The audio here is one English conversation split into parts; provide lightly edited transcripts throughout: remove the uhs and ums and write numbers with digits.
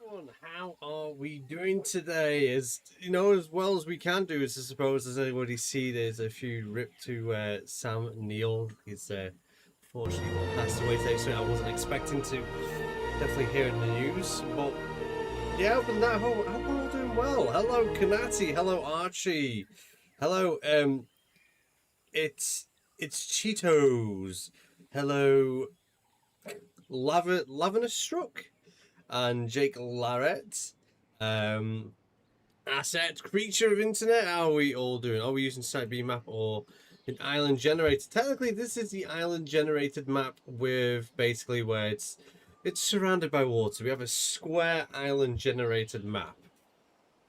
everyone, how are we doing today? As you know, as well as we can do, as I suppose, as everybody see, there's a few rip to Sam Neill. He's unfortunately passed away today, so I wasn't expecting to definitely hear in the news. But yeah, other than that, how we're all doing well. Hello, Kanati. Hello, Archie. Hello, it's Cheetos. Hello, Lavinus Struck. And Jake Larrett. Asset, creature of internet, how are we all doing? Are we using site B map or an island generator? Technically, this is the island generated map with basically where it's surrounded by water. We have a square island generated map.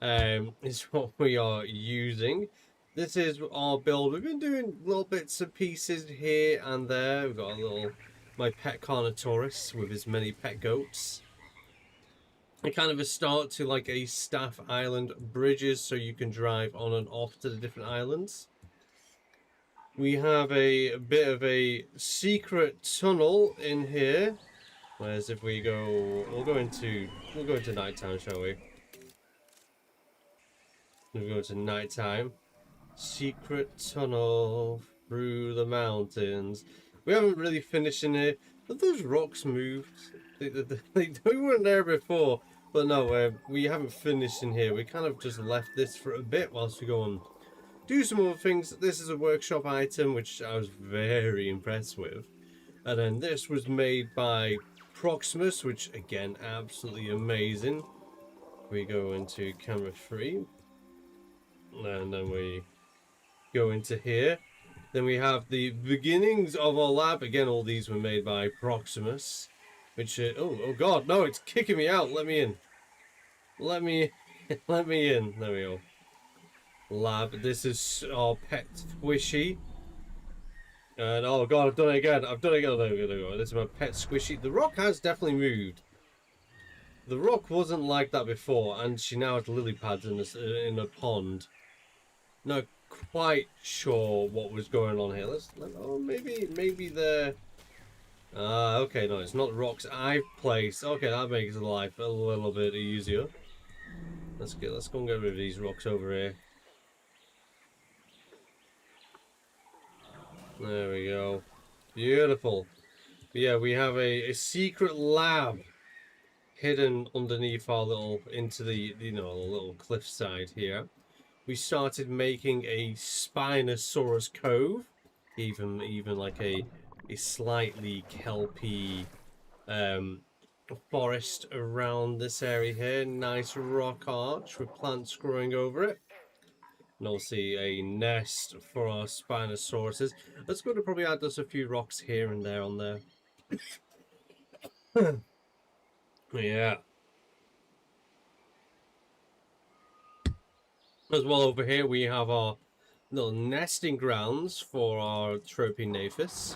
Is what we are using. This is our build. We've been doing little bits and pieces here and there. We've got a little my pet Carnotaurus with his many pet goats. A kind of a start to like a staff island bridges so you can drive on and off to the different islands. We have a bit of a secret tunnel in here. Whereas if we go, we'll go into nighttime, shall we? We'll go to nighttime. Secret tunnel through the mountains. We haven't really finished in here. Have those rocks moved? We weren't there before. But no, we haven't finished in here. We kind of just left this for a bit whilst we go and do some other things. This is a workshop item, which I was very impressed with. And then this was made by Proximus, which again, absolutely amazing. We go into camera 3. And then we go into here. Then we have the beginnings of our lab. Again, all these were made by Proximus. Which, oh god, no, it's kicking me out. Let me in. Let me in. There we go. Lab. This is our pet Squishy. And, oh god, I've done it again. There we go. This is my pet Squishy. The rock has definitely moved. The rock wasn't like that before, and she now has lily pads in a pond. Not quite sure what was going on here. Oh, maybe they're... okay, no, it's not rocks I've placed. Okay, that makes life a little bit easier. Let's go and get rid of these rocks over here. There we go. Beautiful. Yeah, we have a secret lab hidden underneath our little, into the, little cliffside here. We started making a Spinosaurus Cove. Even like a slightly kelpy forest around this area here. Nice rock arch with plants growing over it. And obviously a nest for our Spinosauruses. That's going to probably add us a few rocks here and there on there. Yeah. As well over here we have our little nesting grounds for our Tropinaphis.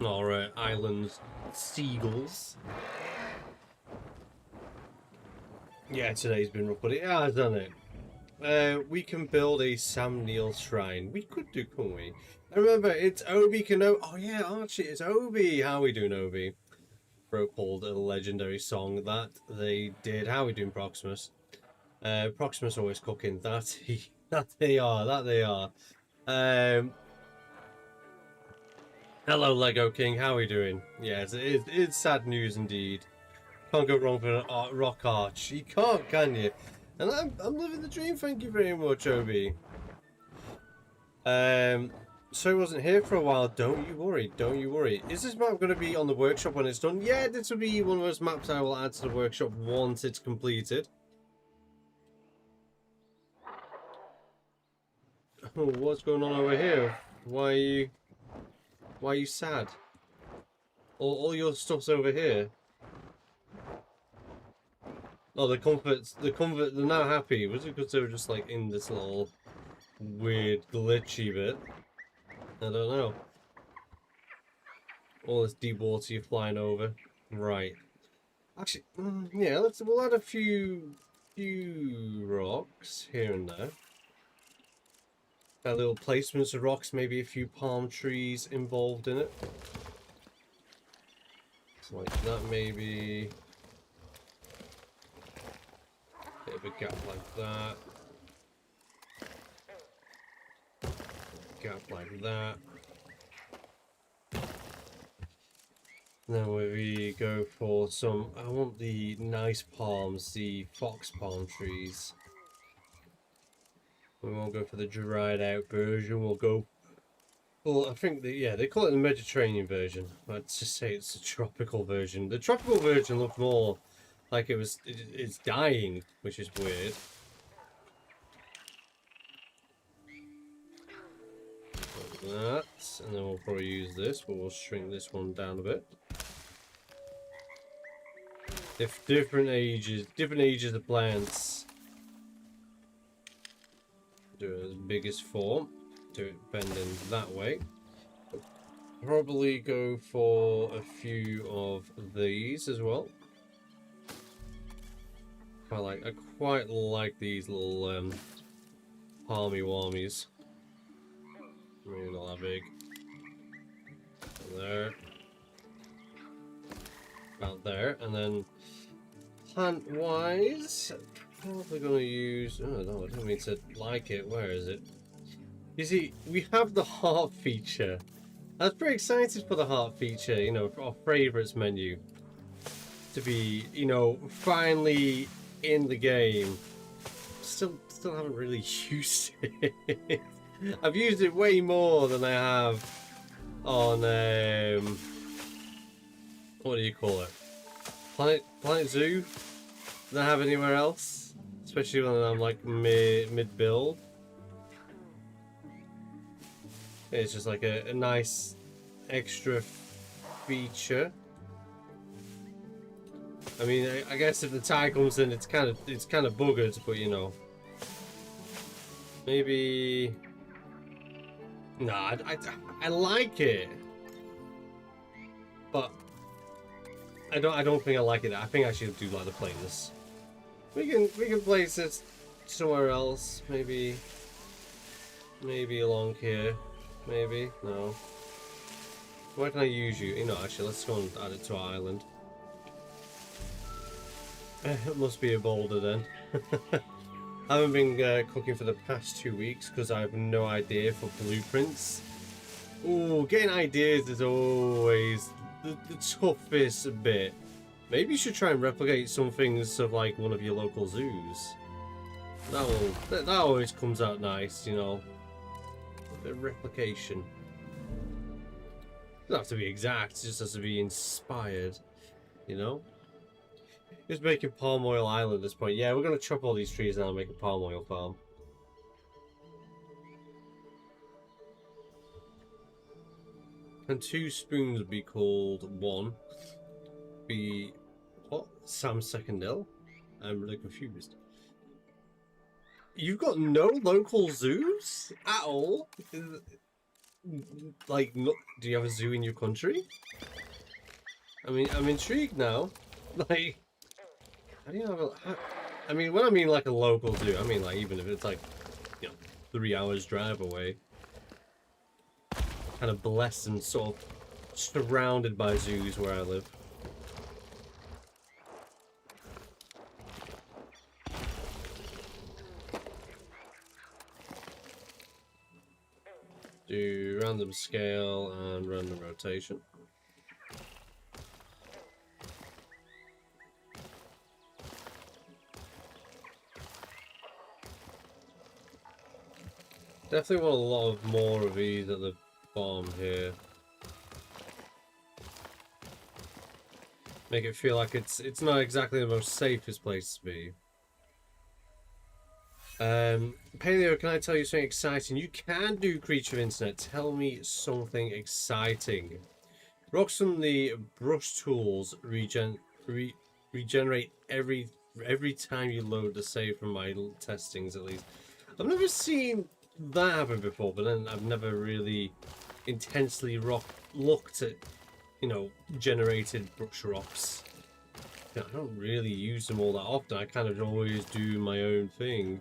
Our island seagulls. Yeah, today's been rough, but it has done it. We can build a Sam Neill shrine. We could do, couldn't we? And remember, it's Obi Kano. Oh yeah, Archie, it's Obi. How we doing, Obi? Pulled a legendary song that they did. How we doing, Proximus? Proximus always cooking. That they are. Hello, Lego King. How are we doing? Yes, it's sad news indeed. Can't go wrong with an rock arch. You can't, can you? And I'm living the dream. Thank you very much, Obi. So he wasn't here for a while. Don't you worry. Don't you worry. Is this map going to be on the workshop when it's done? Yeah, this will be one of those maps I will add to the workshop once it's completed. Oh, what's going on over here? Why are you sad? All your stuff's over here. Oh, the comfort, they're now happy. Was it because they were just like in this little weird glitchy bit? I don't know. All this deep water you're flying over. Right. Actually, yeah, we'll add a few rocks here and there. Little placements of rocks, maybe a few palm trees involved in it. So like that maybe. bit of a gap like that. Gap like that. Then we go for some, I want the nice palms, the fox palm trees. We won't go for the dried out version, we'll go, well, I think, yeah, they call it the Mediterranean version. I'd just say it's a tropical version. The tropical version looked more like it's dying, which is weird. Like that, and then we'll probably use this, but we'll shrink this one down a bit. If different ages of plants. Do it as biggest form. Do it bending that way. Probably go for a few of these as well. I quite like these little palmy warmies. Maybe not that big. There. About there, and then plant wise, probably going to use. Oh no, I don't mean to like it. Where is it? You see, we have the heart feature. I was pretty excited for the heart feature, you know, for our favorites menu to be, you know, finally in the game. Still haven't really used it. I've used it way more than I have on what do you call it? Planet Zoo than I have anywhere else, especially when I'm like mid build. It's just like a nice extra feature. I mean, I guess if the tie comes in, it's kind of buggered, but you know, maybe. No, I like it, but I don't think I like it. I think I actually do like the plainness. We can place it somewhere else, maybe along here, maybe. No. Where can I use you? You know, actually, let's go and add it to our island. It must be a boulder then. I haven't been cooking for the past 2 weeks because I have no idea for blueprints. Ooh, getting ideas is always the toughest bit. Maybe you should try and replicate some things of like one of your local zoos. That always comes out nice, you know. A bit of replication. Doesn't have to be exact, it just has to be inspired, you know. Just making Palm Oil Island at this point. Yeah, we're gonna chop all these trees now and make a palm oil farm. Can 2 spoons be called 1? Be what? Sam Secondel? I'm really confused. You've got no local zoos at all? Like, no, do you have a zoo in your country? I mean, I'm intrigued now. Like, how do you have a? I mean, when I mean like a local zoo, I mean like even if it's like, you know, 3 hours drive away. Kind of blessed and sort of surrounded by zoos where I live. Do random scale and random rotation. Definitely want a lot of more of these at the farm here. Make it feel like it's not exactly the most safest place to be. Paleo, can I tell you something exciting? You can do Creature of Internet. Tell me something exciting. Rocks from the brush tools regenerate every time you load the save from my testings, at least. I've never seen that happen before, but then I've never really intensely looked at, you know, generated brush rocks. I don't really use them all that often. I kind of always do my own thing.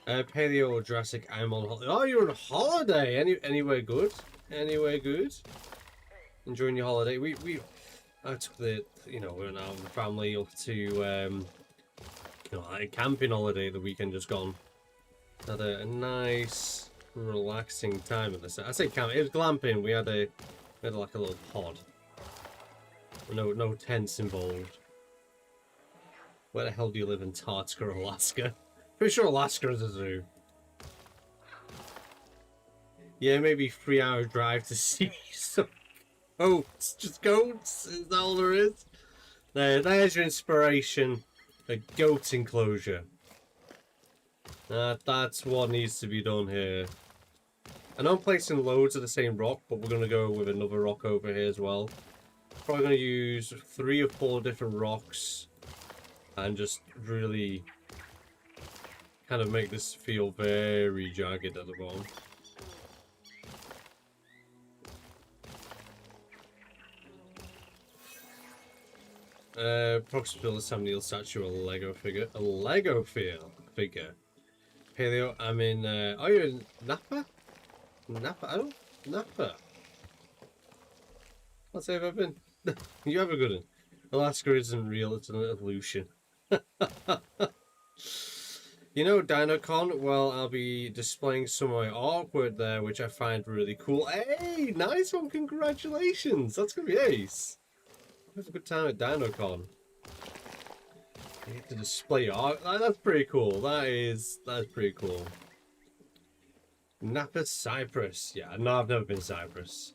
Paleo or Jurassic, I'm on holiday. Oh, you're on holiday! Anywhere good? Anywhere good? Enjoying your holiday? I took the, you know, we're now with the family up to like a camping holiday the weekend just gone. Had a nice, relaxing time at this. I say camp. It was glamping. We had like a little pod. No tents involved. Where the hell do you live in Tartka, Alaska? Pretty sure Alaska is a zoo. Yeah, maybe 3-hour drive to see some goats. Just goats. Is that all there is? There's your inspiration. A goat enclosure. That's what needs to be done here. I know I'm placing loads of the same rock, but we're going to go with another rock over here as well. Probably going to use 3 or 4 different rocks and just really kind of make this feel very jagged at the bottom. Approximately Sam Neill statue, a Lego figure. A Lego figure. Paleo, I'm in, are you in Napa? Napa? I don't, Napa. Let's say if I've been. You have a good one. Alaska isn't real, it's an illusion. You know, DinoCon, well, I'll be displaying some of my artwork there, which I find really cool. Hey, nice one, congratulations. That's going to be ace. Have a good time at DinoCon. You get to display art. That's pretty cool. That's pretty cool. Napa, Cyprus. Yeah, no, I've never been to Cyprus.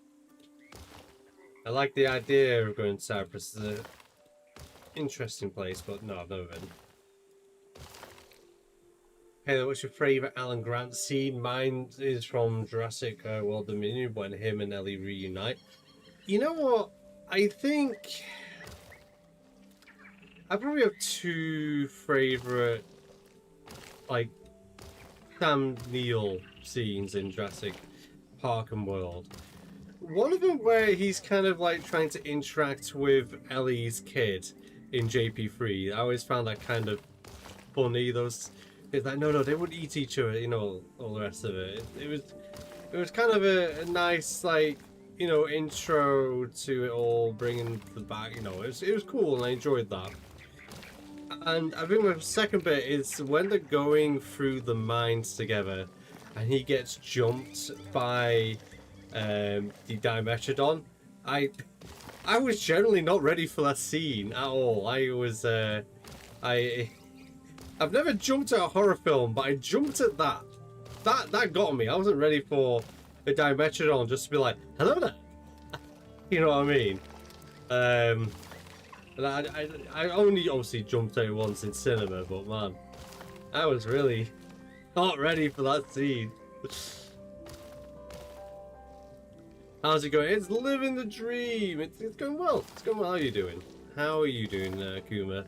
I like the idea of going to Cyprus. It's an interesting place, but no, I've never been. Hey, what's your favourite Alan Grant scene? Mine is from Jurassic World Dominion when him and Ellie reunite. You know what? I think I probably have 2 favourite, like, Sam Neill scenes in Jurassic Park and World. One of them where he's kind of like trying to interact with Ellie's kid in JP3. I always found that kind of funny. It's like, no, they wouldn't eat each other, you know, all the rest of it. It was kind of a nice, like, you know, intro to it all, bringing the back, you know, it was cool and I enjoyed that. And I think my second bit is when they're going through the mines together and he gets jumped by the Dimetrodon. I was generally not ready for that scene at all. I've never jumped at a horror film, but I jumped at that. That got me. I wasn't ready for a Dimetrodon just to be like, hello there. You know what I mean? And I only obviously jumped at it once in cinema, but man, I was really not ready for that scene. How's it going? It's living the dream. It's going well. It's going well. How are you doing? How are you doing, Kuma?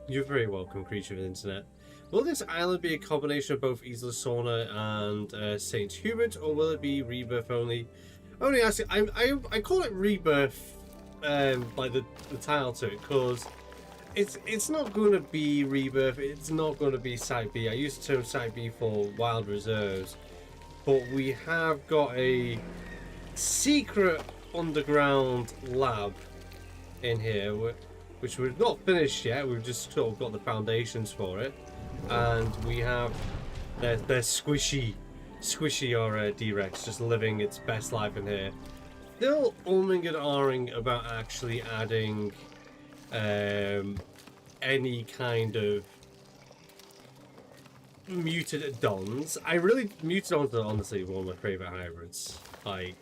You're very welcome, creature of the internet. Will this island be a combination of both Isla Sorna and St. Hubert, or will it be Rebirth only? Only asking. I call it Rebirth, by the title to it, because it's not going to be Rebirth. It's not going to be Site B. I use the term Site B for Wild Reserves, but we have got a secret underground lab in here, which we've not finished yet. We've just sort of got the foundations for it, and we have they're squishy or D-Rex just living its best life in here. Still umming and ahhing about actually adding any kind of muted dons. Mutadons are honestly one of my favorite hybrids. Like,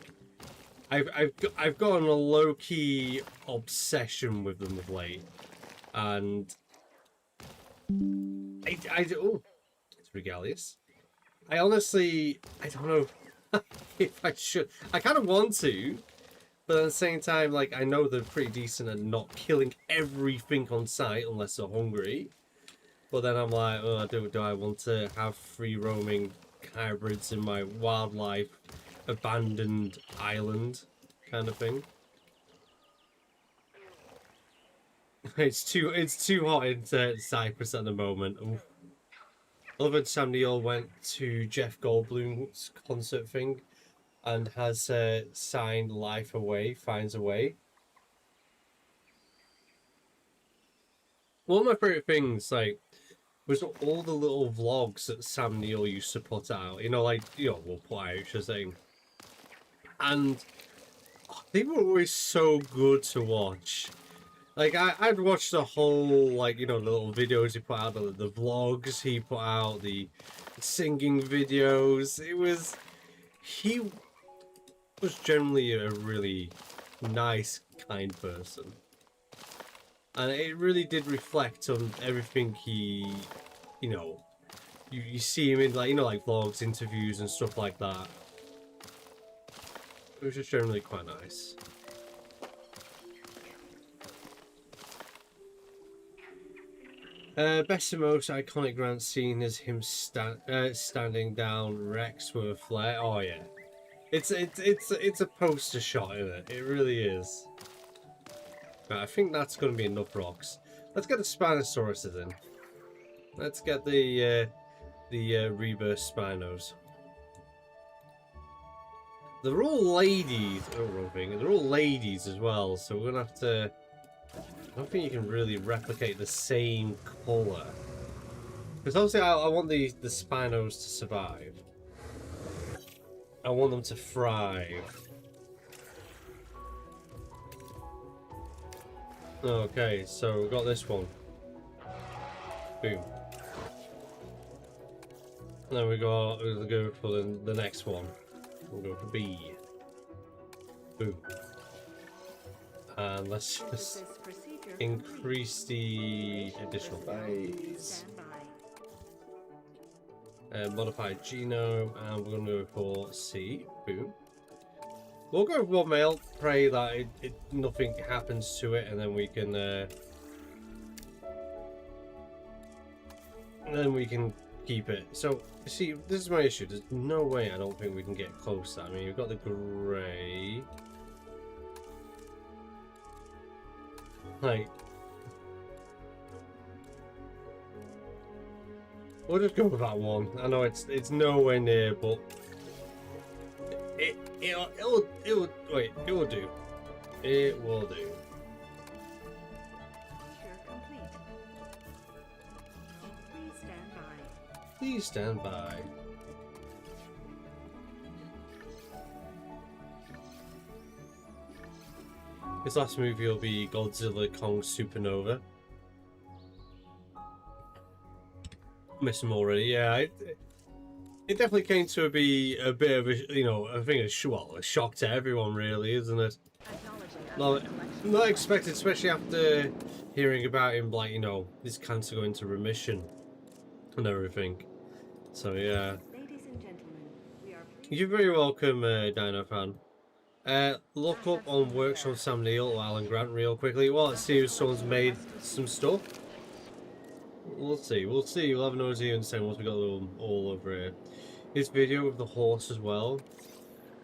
I've gotten a low-key obsession with them of late, and oh, it's Regalius. I honestly, I don't know if I should. I kind of want to, but at the same time, like, I know they're pretty decent at not killing everything on sight unless they're hungry. But then I'm like, oh, do I want to have free roaming hybrids in my wildlife abandoned island kind of thing? It's too hot in Cyprus at the moment. Oof. I love that Sam Neill went to Jeff Goldblum's concert thing and has signed Life Away, Finds a Way. One of my favourite things, like, was all the little vlogs that Sam Neill used to put out. You know, like, you know, we'll put out, just saying. And they were always so good to watch. Like, I'd watch the whole, like, you know, the little videos he put out, the vlogs he put out, the singing videos. He was generally a really nice, kind person. And it really did reflect on everything he, you know, you see him in, like, you know, like vlogs, interviews and stuff like that. It was just generally quite nice. Best and most iconic Grant scene is him standing down Rex with a flare. Oh yeah, it's a poster shot, isn't it? It really is. Right, I think that's going to be enough rocks. Let's get the Spinosaurus in. Let's get the Rebirth Spinos. They're all ladies. Oh, wrong thing. They're all ladies as well, so we're gonna have to. I don't think you can really replicate the same colour. Because obviously I want the Spinos to survive. I want them to thrive. Okay, so we've got this one. Boom. Then we'll go for the next one. We'll go for B. Boom. And let's just increase the additional phase. Modified genome, and we're going to go for C. Boom. We'll go with one male, pray that nothing happens to it, and then we can keep it. So, see, this is my issue. There's no way I don't think we can get close to that. I mean, we've got the grey. Like, we'll just go with that one. I know it's nowhere near, but it'll wait, it will do. It will do. Please stand by. This last movie will be Godzilla Kong Supernova. Miss him already. Yeah, it definitely came to be a bit of a, you know, I think a shock to everyone, really, isn't it? Not expected, especially after hearing about him, like, you know, his cancer going into remission and everything. So yeah. You're very welcome, Dino fan. Look up on Workshop Sam Neill or Alan Grant real quickly. Well, let's see if someone's made some stuff. We'll see. We'll have a nosy and say once we got them all over here. His video with the horse as well.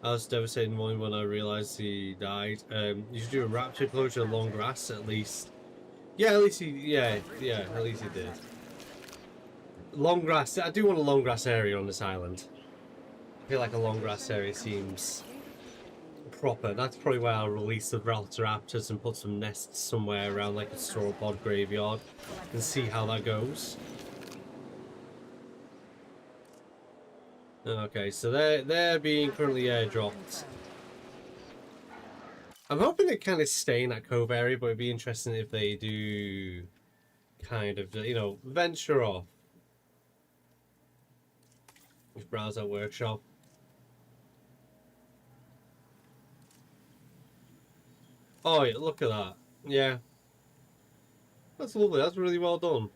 I was devastated morning when I realised he died. You should do a rapture closure of long grass at least. Yeah, at least he. At least he did. Long grass. I do want a long grass area on this island. I feel like a long grass area seems proper. That's probably where I'll release the Velociraptors and put some nests somewhere around like a sauropod graveyard and see how that goes. Okay, so they're being currently airdropped. I'm hoping they kind of stay in that cove area, but it'd be interesting if they do kind of, you know, venture off. Let's browse our workshop. Oh yeah, look at that. Yeah. That's lovely, that's really well done.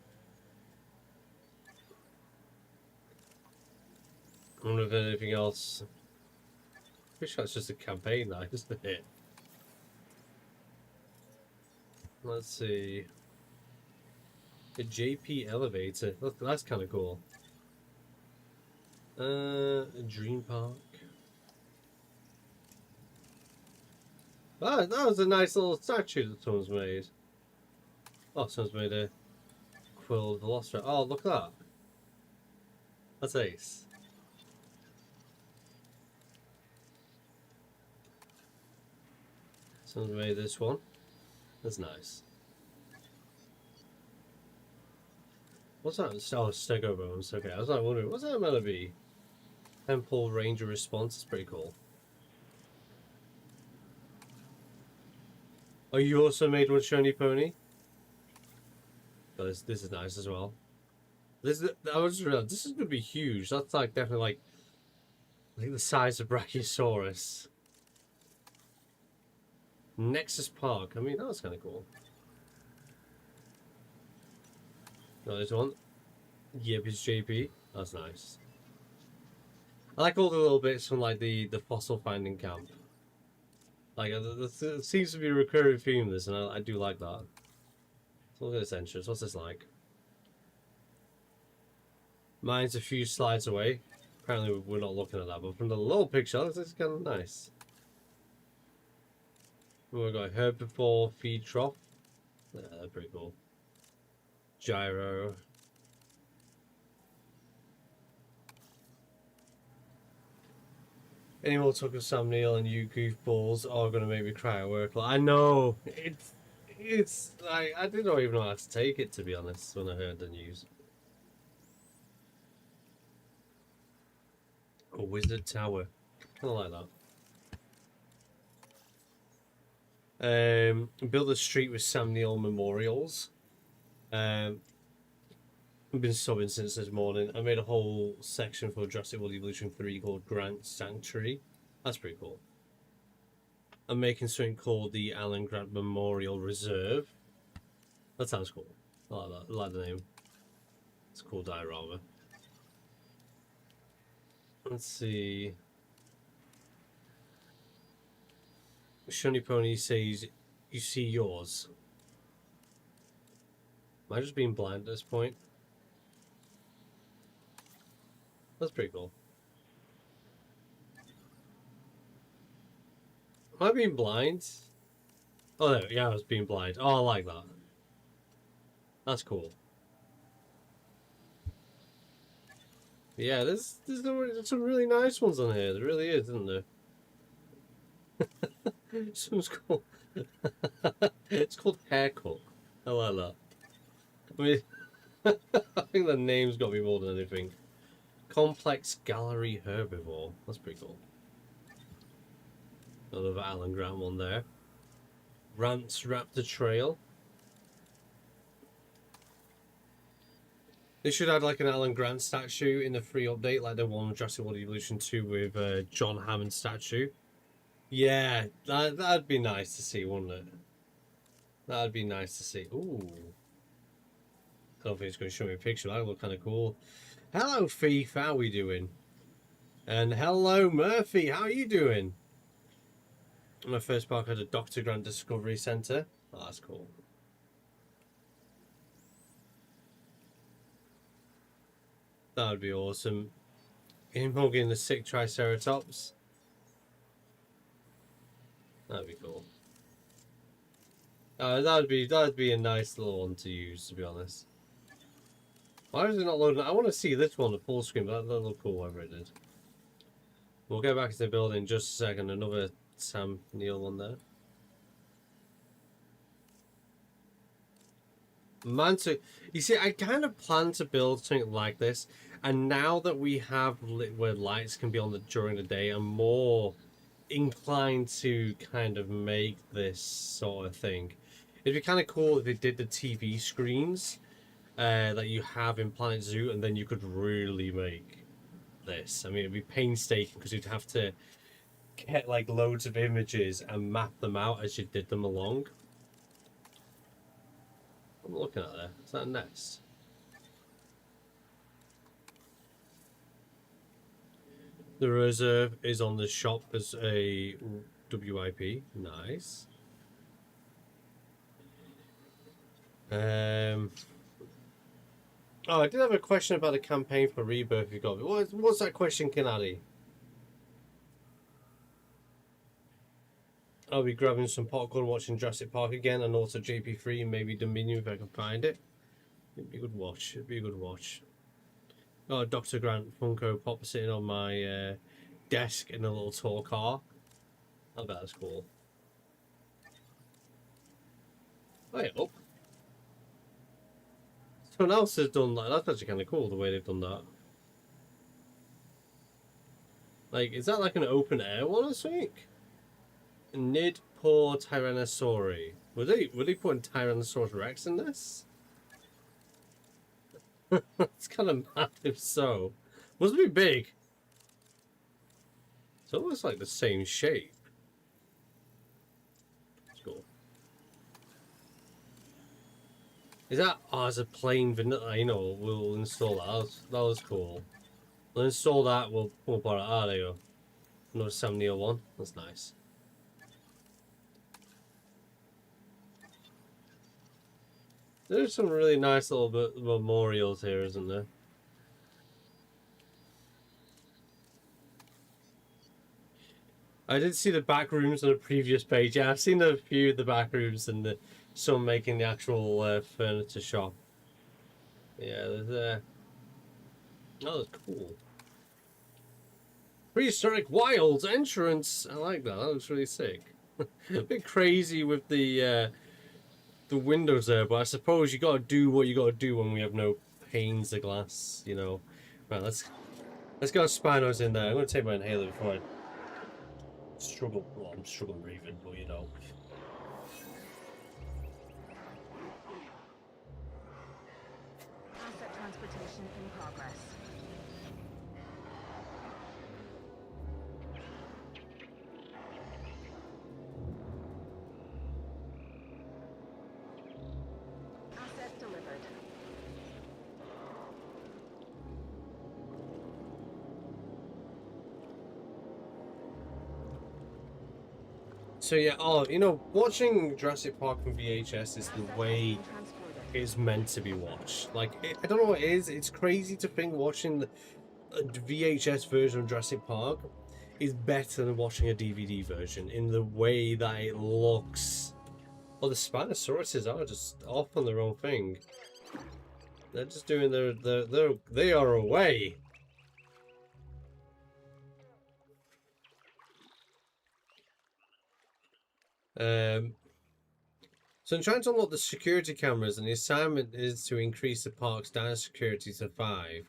I wonder if there's anything else. I wish that's just a campaign now, isn't it? Let's see. A JP elevator. That's kind of cool. A dream park. Ah, that was a nice little statue that someone's made. Oh, someone's made a Quill Velociraptor. Oh, look at that. That's ace. Someone's made this one. That's nice. What's that? Oh, Stego Bones. Okay, I was like wondering, what's that meant to be? Temple Ranger Response. It's pretty cool. Oh, you also made one Shiny Pony? Oh, this is nice as well. I was just realized, this is gonna be huge. That's like definitely like I think the size of Brachiosaurus. Nexus Park. I mean, that was kind of cool. No, this one. Yep, it's JP. That's nice. I like all the little bits from like the fossil finding camp. Like there seems to be a recurring theme in this, and I do like that. So look at this entrance. What's this like? Mine's a few slides away. Apparently we're not looking at that, but from the little picture, it's kind of nice. We've got herbivore feed trough. Yeah, they're pretty cool. Gyro. Any more talk of Sam Neill and you goofballs are gonna make me cry at work. Like, I know it's like I didn't even know how to take it, to be honest, when I heard the news. A Wizard Tower, kind of like that. Build a street with Sam Neill memorials. I've been subbing since this morning. I made a whole section for Jurassic World Evolution 3 called Grant Sanctuary. That's pretty cool. I'm making something called the Alan Grant Memorial Reserve. That sounds cool. I like that. I like the name. It's a cool diorama. Let's see. Shiny Pony says, you see yours. Am I just being blind at this point? That's pretty cool. Am I being blind? Oh, no, yeah, I was being blind. Oh, I like that. That's cool. Yeah, there's some really nice ones on here. There really is, isn't there? Someone's called... it's called Haircut. I like that. I mean, I think the name's got to be more than anything. Complex Gallery Herbivore. That's pretty cool. Another Alan Grant one there. Rants Raptor Trail. They should add like an Alan Grant statue in the free update, like the one with Jurassic World Evolution 2 with John Hammond statue. Yeah, that'd be nice to see, wouldn't it? That'd be nice to see. Ooh. I don't think it's going to show me a picture. That would look kind of cool. Hello, Thief. How are we doing? And hello, Murphy. How are you doing? My first park had a Dr. Grant Discovery Centre. Oh, that's cool. That would be awesome. Him hugging the sick Triceratops. That'd be cool. That'd be a nice little one to use, to be honest. Why is it not loading? I want to see this one, the full screen, but that'll look cool, whatever it is. We'll go back to the building in just a second. Another Sam Neill one there. You see, I kind of plan to build something like this, and now that we have where lights can be on during the day, I'm more inclined to kind of make this sort of thing. It'd be kind of cool if they did the TV screens that you have in Planet Zoo, and then you could really make this. I mean, it'd be painstaking because you'd have to get like loads of images and map them out as you did them along. What am I looking at there? Is that a nest? The reserve is on the shop as a WIP. Nice. Oh, I did have a question about the campaign for Rebirth. You got it. What's that question, Kanadi? I'll be grabbing some popcorn, watching Jurassic Park again, and also JP3 and maybe Dominion if I can find it. It'd be a good watch. It'd be a good watch. Oh, Dr. Grant Funko Pop sitting on my desk in a little tour car. I bet that's cool. Oh yeah, up. Someone else has done that. That's actually kind of cool the way they've done that. Like, is that like an open air one or something? Nidpor Tyrannosauri. Were they putting Tyrannosaurus Rex in this? It's kind of massive, so must be big. It's almost like the same shape. That's cool. Is that as a plain vanilla? You know, we'll install that. That was cool. We'll install that. We'll put it. Ah, there you go. Another Sam Neill one. That's nice. There's some really nice little memorials here, isn't there? I did see the back rooms on the previous page. Yeah, I've seen a few of the back rooms and some making the actual furniture shop. Yeah, there's oh, that's cool. Prehistoric Wilds entrance. I like that. That looks really sick. A bit crazy with the windows there, but I suppose you gotta do what you gotta do when we have no panes of glass, you know. Right, let's go Spinos in there. I'm gonna take my inhaler before I struggle. Well, I'm struggling breathing, but you know. Asset transportation in progress. Asset delivered. So yeah, oh, you know, watching Jurassic Park from VHS is the way it's meant to be watched. Like, I don't know what it is. It's crazy to think watching a VHS version of Jurassic Park is better than watching a DVD version in the way that it looks. Well, the Spinosauruses are just off on their own thing. They're just doing they are away. So I'm trying to unlock the security cameras, and the assignment is to increase the park's dino security to 5.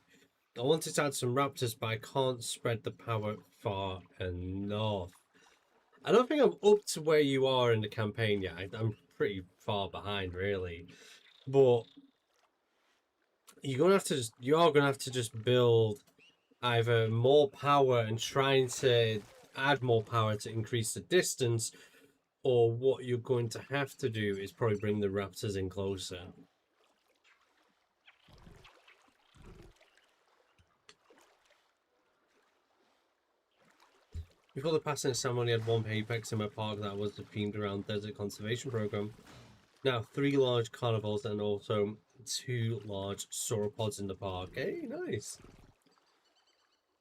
I wanted to add some raptors, but I can't spread the power far enough. I don't think I'm up to where you are in the campaign yet. I'm pretty far behind, really. But you are gonna have to just build either more power and trying to add more power to increase the distance, or what you're going to have to do is probably bring the raptors in closer. Before the passing of Sam, I only had one apex in my park that was themed around desert conservation program. Now 3 large carnivores and also 2 large sauropods in the park. Hey, nice.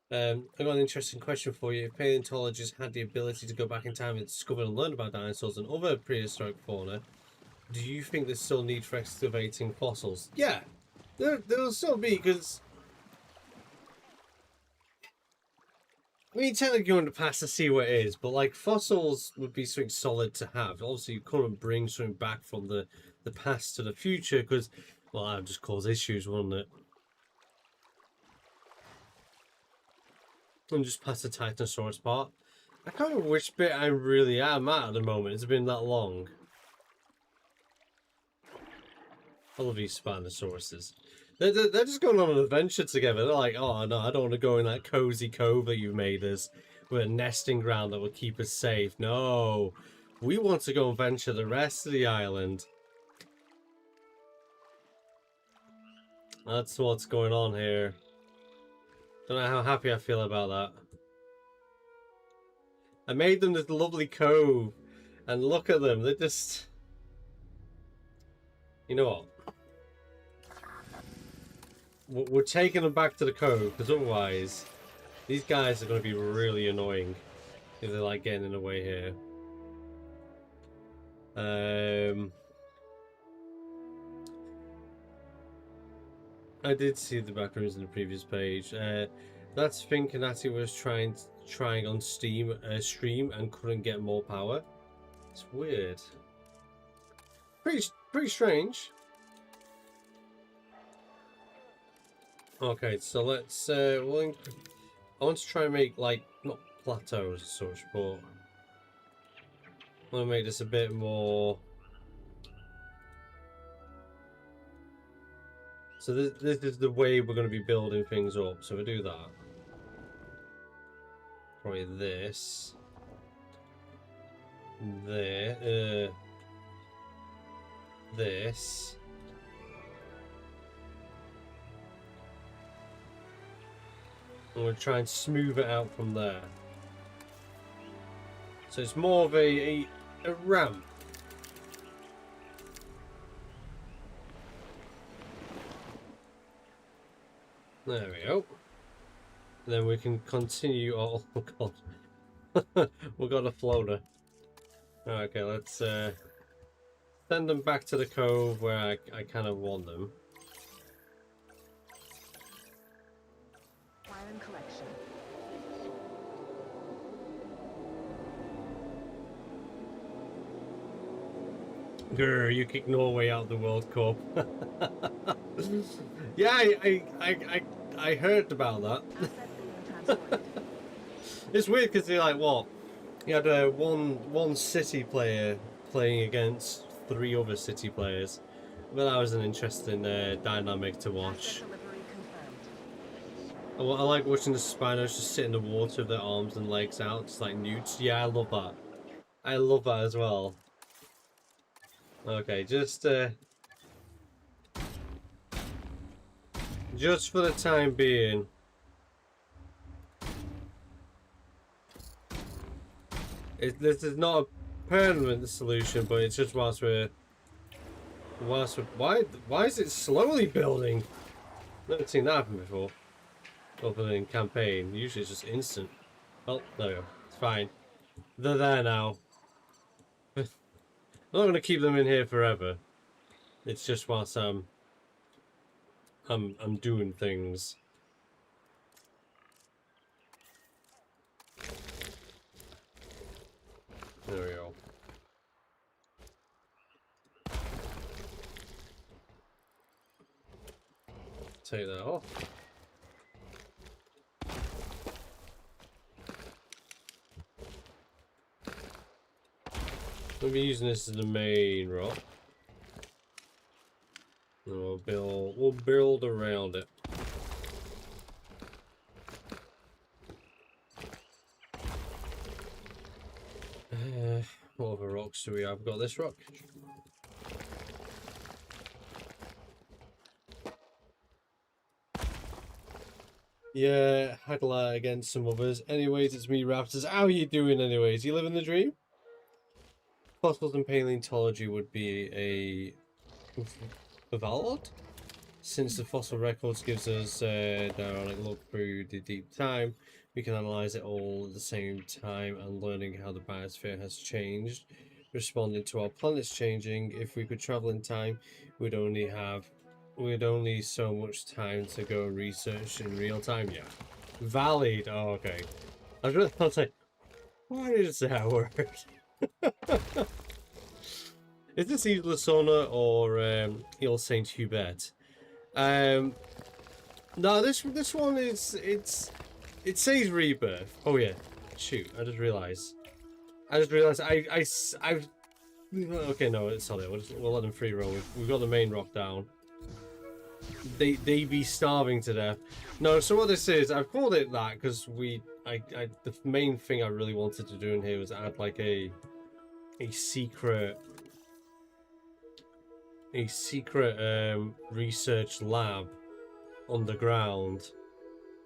I got an interesting question for you. If paleontologists had the ability to go back in time and discover and learn about dinosaurs and other prehistoric fauna, do you think there's still need for excavating fossils? Yeah, there'll still be, because I mean, technically you're going to pass to see what it is, but like fossils would be something solid to have. Obviously, you couldn't bring something back from the past to the future because, well, that would just cause issues, wouldn't it? And just past the Titanosaurus part. I can't remember which bit I really am at the moment. It's been that long. I love these Spinosauruses. They're just going on an adventure together. They're like, oh no, I don't want to go in that cozy cove that you made us with a nesting ground that will keep us safe. No, we want to go and venture the rest of the island. That's what's going on here. Don't know how happy I feel about that. I made them this lovely cove, and look at them. They're just... You know what? We're taking them back to the cove, because otherwise these guys are going to be really annoying if they're like getting in the way here. I did see the back rooms in the previous page. That's thing Kanati was trying on stream and couldn't get more power. It's weird. Pretty strange. Okay, so let's I want to try and make like not plateaus as such, but I want to make this a bit more. So this is the way we're going to be building things up. So we do that. Probably this. There. This. And we'll try and smooth it out from there. So it's more of a ramp. There we go. And then we can continue. Oh god. We've got a floater. Okay, let's send them back to the cove where I kind of want them. Iron collection. Grr, you kicked Norway out of the World Cup. Yeah, I heard about that. Asset being transported. It's weird because you're like, what? You had one city player playing against 3 other city players. But that was an interesting dynamic to watch. Asset delivery confirmed. I like watching the Spinos just sit in the water with their arms and legs out, just like newts. Yeah, I love that. I love that as well. Okay, just for the time being. This is not a permanent solution, but it's just whilst we're why is it slowly building? Never seen that happen before. Other than campaign, usually it's just instant. Oh, there we go. It's fine. They're there now. I'm not gonna keep them in here forever. It's just whilst I'm doing things. There we go. Take that off. We'll be using this as the main rock. And we'll build around it. What other rocks do we have? We've got this rock. Yeah, Hagler against some others. Anyways, it's me, Raptors. How are you doing anyways? You living the dream? Fossils and paleontology would be a valid, since the fossil records gives us a direct look through the deep time. We can analyze it all at the same time and learning how the biosphere has changed, responding to our planet's changing. If we could travel in time, we'd only so much time to go research in real time. Yeah, valid. Oh, okay. I was like, why did it say that word? Is this Isla Sona or Il Saint Hubert? No, this one is it says Rebirth. Oh yeah, shoot! I just realised. I've okay, no, it's solid. We'll let them free roll. We've got the main rock down. They be starving to death. No, so what this is, I've called it that because the main thing I really wanted to do in here was add like a secret research lab underground,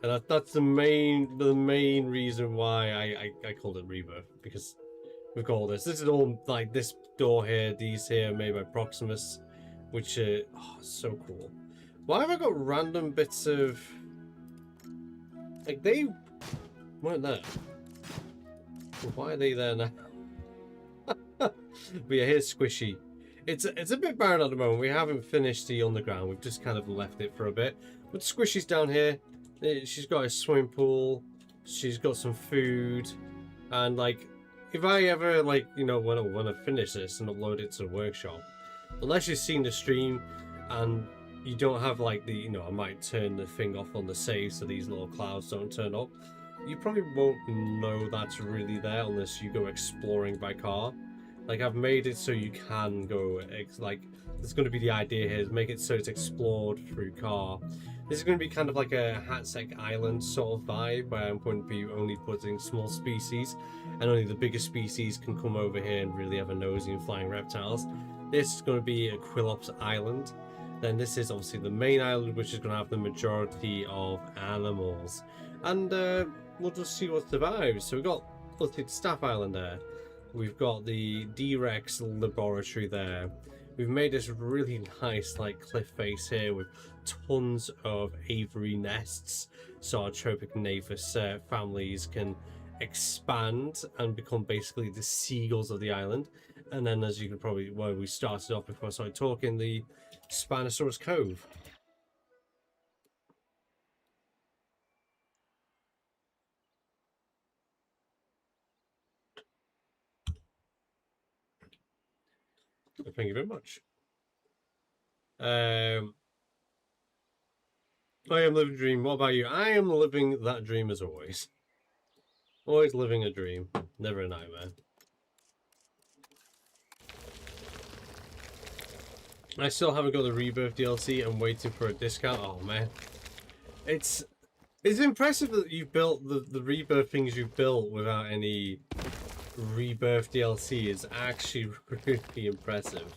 and that's the main reason why I called it Rebirth, because we've got all this. This is all like this door here, these here made by Proximus, which are so cool. Why have I got random bits of like they weren't there? Why are they there now? But yeah, here's Squishy. It's a bit barren at the moment. We haven't finished the underground. We've just kind of left it for a bit. But Squishy's down here. She's got a swimming pool. She's got some food. And like, if I ever like, you know, when I finish this and upload it to the workshop, unless you've seen the stream and you don't have like the, you know, I might turn the thing off on the save so these little clouds don't turn up. You probably won't know that's really there unless you go exploring by car. Like, I've made it so you can go, like, there's going to be the idea here, is make it so it's explored through car. This is going to be kind of like a Hatsek Island sort of vibe, where I'm going to be only putting small species, and only the bigger species can come over here and really have a nosy and flying reptiles. This is going to be a Quillops Island. Then this is obviously the main island, which is going to have the majority of animals. And we'll just see what survives. So we've got, let's see, the Staff Island there. We've got the D-Rex laboratory there. We've made this really nice like cliff face here with tons of aviary nests, so our tropic Navis families can expand and become basically the seagulls of the island. And then, as you can probably, where we started off before I started talking, the Spinosaurus Cove. Thank you very much. I am living a dream. What about you? I am living that dream as always. Always living a dream, never a nightmare. I still haven't got the Rebirth DLC. I'm waiting for a discount. Oh man, it's impressive that you've built the Rebirth things you've built without any Rebirth DLC. Is actually really impressive.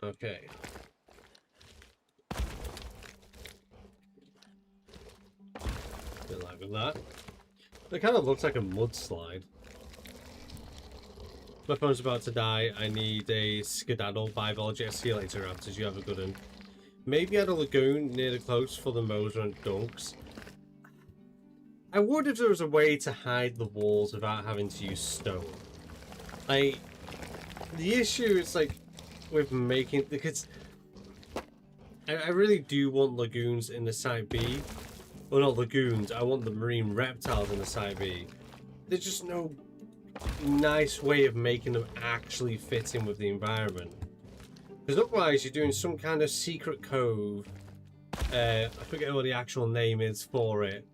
Okay. Good luck with that. It kind of looks like a mudslide. My phone's about to die. I need a skedaddle. Bye, Volger. See you later, Raptors. You have a good one. Maybe at a lagoon near the coast for the Moser and Dunks. I would if there was a way to hide the walls without having to use stone. Like, the issue is like with making, because I really do want lagoons in the side B. Well, not lagoons. I want the marine reptiles in the side B. There's just no nice way of making them actually fit in with the environment. Because otherwise, you're doing some kind of secret cove. I forget what the actual name is for it.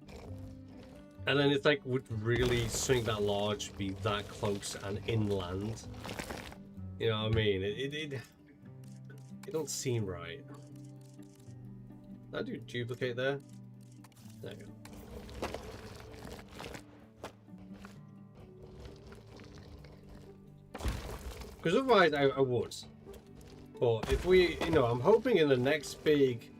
And then it's like, would really something that large be that close and inland? You know what I mean? It don't seem right. Did I do duplicate there? There you go. Because otherwise I would. But if we, you know, I'm hoping in the next big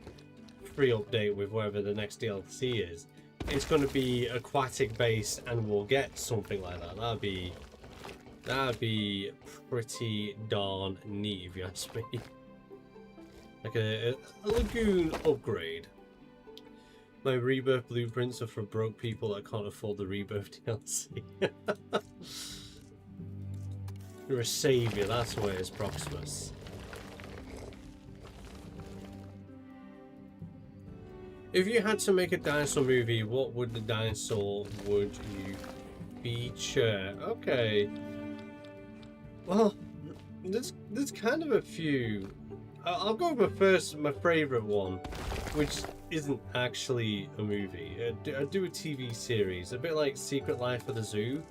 free update with whatever the next DLC is, it's going to be aquatic based and we'll get something like that. That'd be pretty darn neat if you ask me. Like a lagoon upgrade. My Rebirth blueprints are for broke people that can't afford the Rebirth DLC. You're a saviour, that's where it's Proximus. If you had to make a dinosaur movie, what would the dinosaur would you feature? Okay. Well, there's kind of a few. I'll go with my favourite one, which isn't actually a movie. I do a TV series, a bit like Secret Life of the Zoo,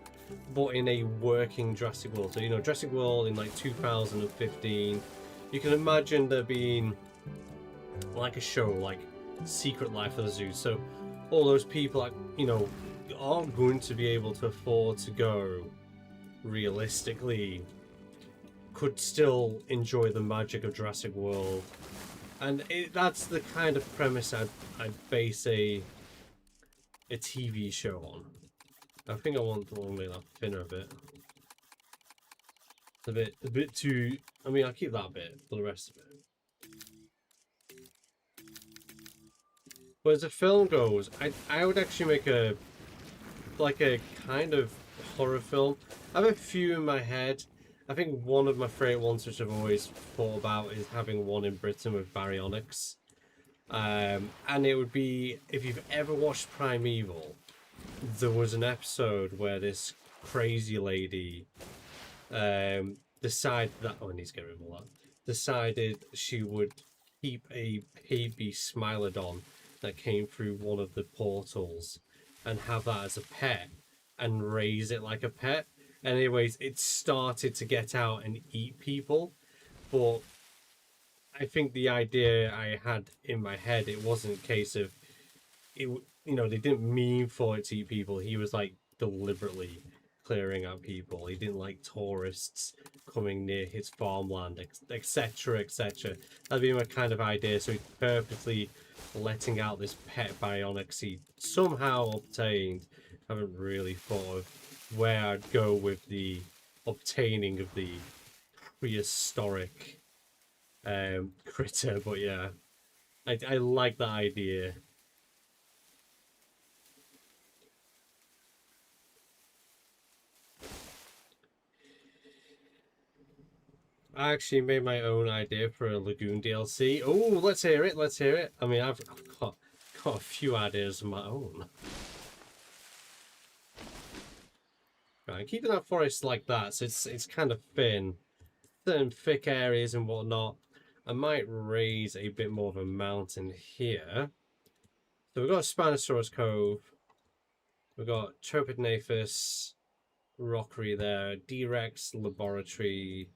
but in a working Jurassic World. So, you know, Jurassic World in like 2015, you can imagine there being like a show like Secret Life of the Zoo. So all those people that, you know, aren't going to be able to afford to go realistically could still enjoy the magic of Jurassic World. And that's the kind of premise I'd base a TV show on. I think I want to make that thinner a bit. A bit too. I mean, I'll keep that bit for the rest of it. But as the film goes, I would actually make a kind of horror film. I have a few in my head. I think one of my favourite ones, which I've always thought about, is having one in Britain with baryonyx. And it would be, if you've ever watched Primeval, there was an episode where this crazy lady decided that, oh, I need to get rid of all that, decided she would keep a baby Smilodon that came through one of the portals and have that as a pet and raise it like a pet. Anyways, it started to get out and eat people, but I think the idea I had in my head, it wasn't a case of it. You know, they didn't mean for it to eat people. He was like deliberately clearing out people. He didn't like tourists coming near his farmland, etc., etc. That'd be my kind of idea. So he's purposely letting out this pet Bionics he somehow obtained. I haven't really thought of where I'd go with the obtaining of the prehistoric critter, but yeah, I like that idea. I actually made my own idea for a Lagoon DLC. Oh, let's hear it. Let's hear it. I mean, I've got a few ideas of my own. Right, keeping that forest like that, so it's kind of thin, thick areas and whatnot. I might raise a bit more of a mountain here. So we've got Spinosaurus Cove. We've got Tropidnathus Rockery there. D-Rex Laboratory.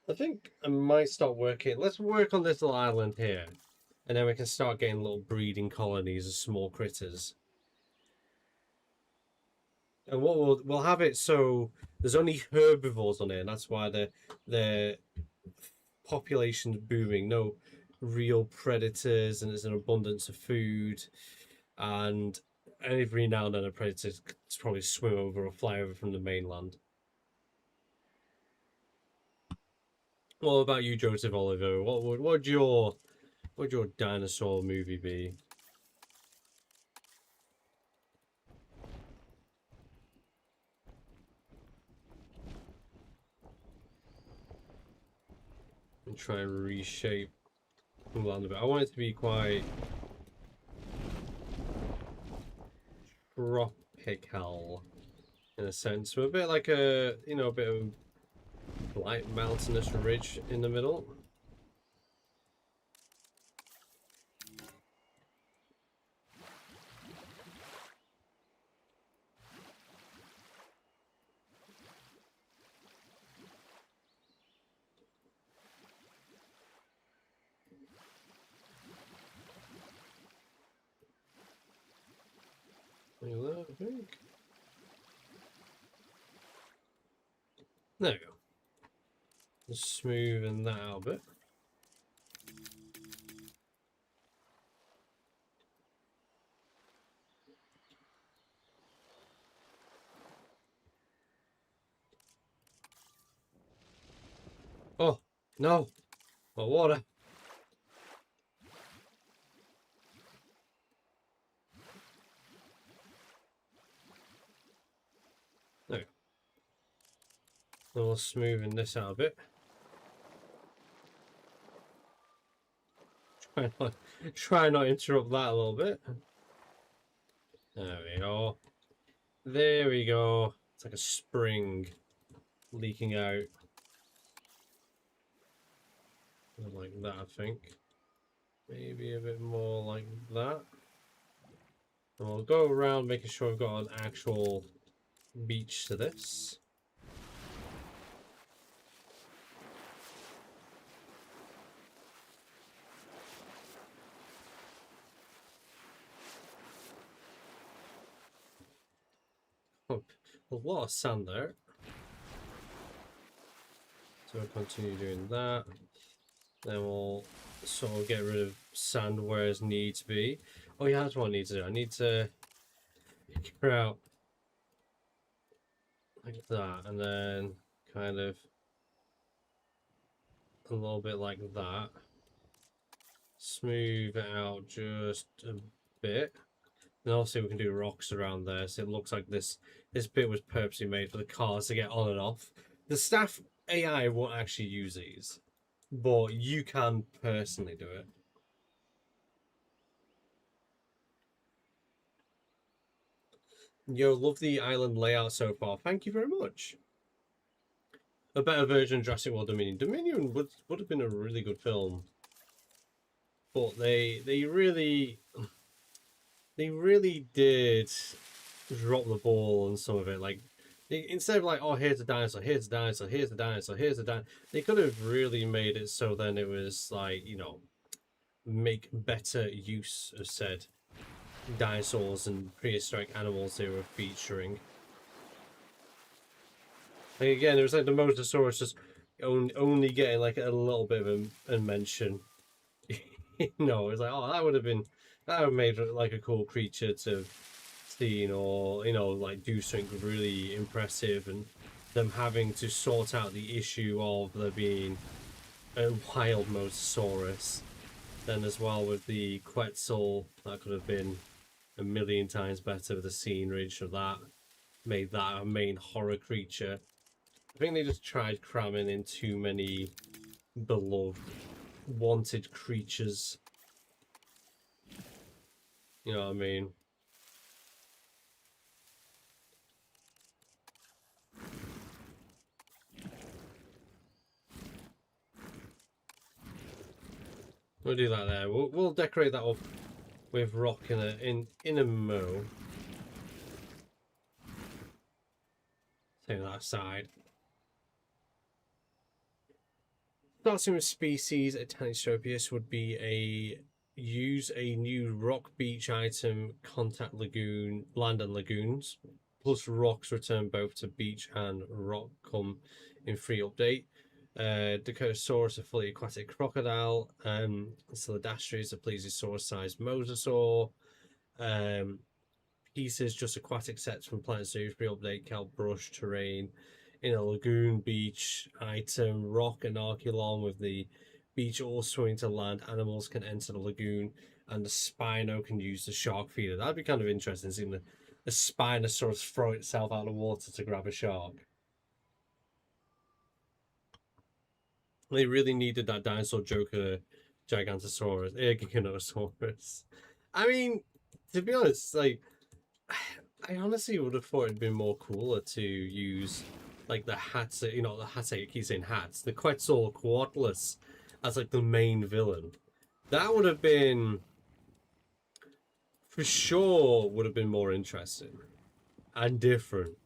I think I might start working. Let's work on this little island here. And then we can start getting little breeding colonies of small critters. And what we'll have it so there's only herbivores on it, and that's why the population's booming. No real predators, and there's an abundance of food. And every now and then a predator probably swim over or fly over from the mainland. What about you, Joseph Oliver? What would your dinosaur movie be? And try and reshape the land a bit. I want it to be quite tropical in a sense. So a bit like a bit of light mountainous ridge in the middle. Like that, I think. There we go. Just smoothing that out a bit. Oh, no. My water. There we go. A little smoothing this out a bit. Try not interrupt that a little bit. There we go. There we go. It's like a spring leaking out. Like that, I think. Maybe a bit more like that. And we'll go around making sure we've got an actual beach to this. Oh, a lot of sand there. So we'll continue doing that. Then we'll sort of get rid of sand where it needs to be. Oh yeah, that's what I need to do. I need to figure out like that, and then kind of a little bit like that. Smooth it out just a bit. And also we can do rocks around there, so it looks like this bit was purposely made for the cars to get on and off. The staff AI won't actually use these. but you can personally do it. Yo, love the island layout so far. Thank you very much. A better version of Jurassic World Dominion. Dominion would have been a really good film, but they really did drop the ball on some of it. Like, instead of like, oh, here's a dinosaur, here's a dinosaur, here's a dinosaur, here's a dinosaur, they could have really made it so then it was like, you know, make better use of said dinosaurs and prehistoric animals they were featuring. Like, again, it was like the Mosasaurus just only getting like a little bit of a mention. You know, it's like, oh, that would have made like a cool creature to see, or, you know, like do something really impressive, and them having to sort out the issue of there being a wild Mosasaurus. Then as well with the Quetzal, that could have been a million times better with the scenery of that. Made that a main horror creature. I think they just tried cramming in too many beloved, wanted creatures. You know what I mean? We'll do that there. We'll decorate that up with rock in a mo. Take that aside. Starting with species, a Tanystropius would be use a new rock beach item, contact lagoon, land and lagoons, plus rocks return both to beach and rock come in free update. Dakotasaurus, a fully aquatic crocodile. Cylindastri, a plesiosaur-sized mosasaur. Pieces, just aquatic sets from Planet Zoo, free update, kelp, brush, terrain. In a lagoon, beach item, rock and Archelon with the beach all swimming to land. Animals can enter the lagoon, and the Spino can use the shark feeder. That'd be kind of interesting, seeing the Spinosaurus throw itself out of the water to grab a shark. They really needed that dinosaur Joker Gigantosaurus, Giganotosaurus. I mean, to be honest, like, I honestly would have thought it'd been more cooler to use like the hats, you know, the hats, I keep saying hats, the Quetzalcoatlus as like the main villain. That would have been, for sure, would have been more interesting and different.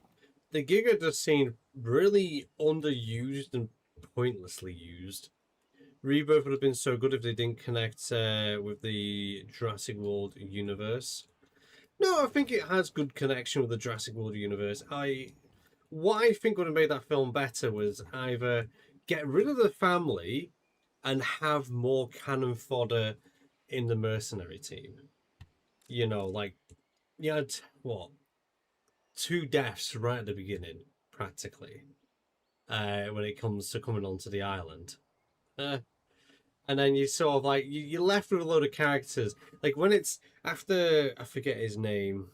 The Giga just seemed really underused and pointlessly used. Rebirth would have been so good if they didn't connect with the Jurassic World universe. No, I think it has good connection with the Jurassic World universe. What I think would have made that film better was either get rid of the family and have more cannon fodder in the mercenary team. You know, like, you had, what, 2 deaths right at the beginning, practically, when it comes to coming onto the island. And then you sort of like, you're left with a load of characters. Like, when it's after, I forget his name.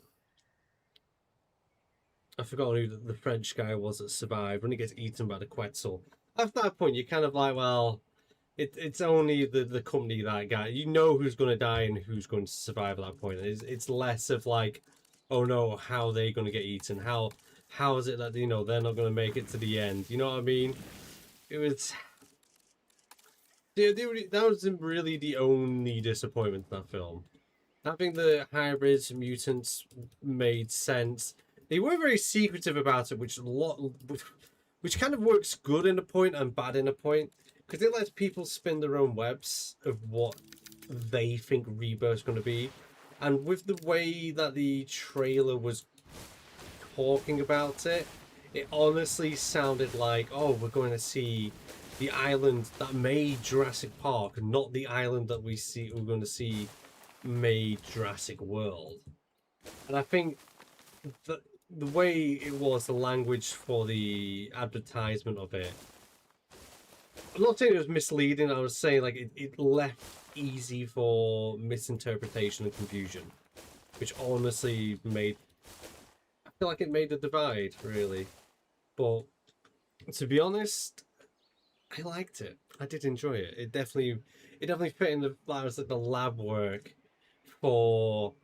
I forgot who the French guy was that survived, when he gets eaten by the Quetzal. After that point, you're kind of like, well, it's only the company that guy. You know who's going to die and who's going to survive at that point. It's less of like, oh no, how are they going to get eaten? How is it that, you know, they're not going to make it to the end? You know what I mean? It was... That was really the only disappointment in that film. Having the hybrids, mutants made sense. They were very secretive about it, which kind of works good in a point and bad in a point, because it lets people spin their own webs of what they think Rebirth's going to be. And with the way that the trailer was talking about it, it honestly sounded like, oh, we're going to see the island that made Jurassic Park, not the island that we're going to see made Jurassic World. And I think that the way it was, the language for the advertisement of it, I'm not saying it was misleading, I was saying like it left easy for misinterpretation and confusion, which honestly I feel like it made a divide, really. But to be honest, I liked it. I did enjoy it. It definitely fit in the flowers like the lab work for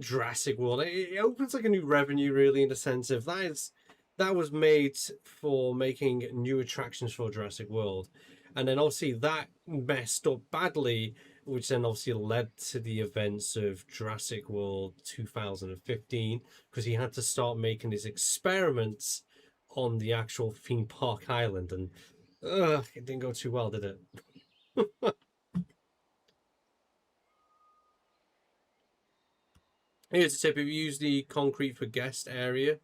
Jurassic World. It opens like a new revenue, really, in the sense of that was made for making new attractions for Jurassic World, and then obviously that messed up badly, which then obviously led to the events of Jurassic World 2015, because he had to start making his experiments on the actual theme park island, and it didn't go too well, did it? Here's a tip: if you use the concrete for guest area,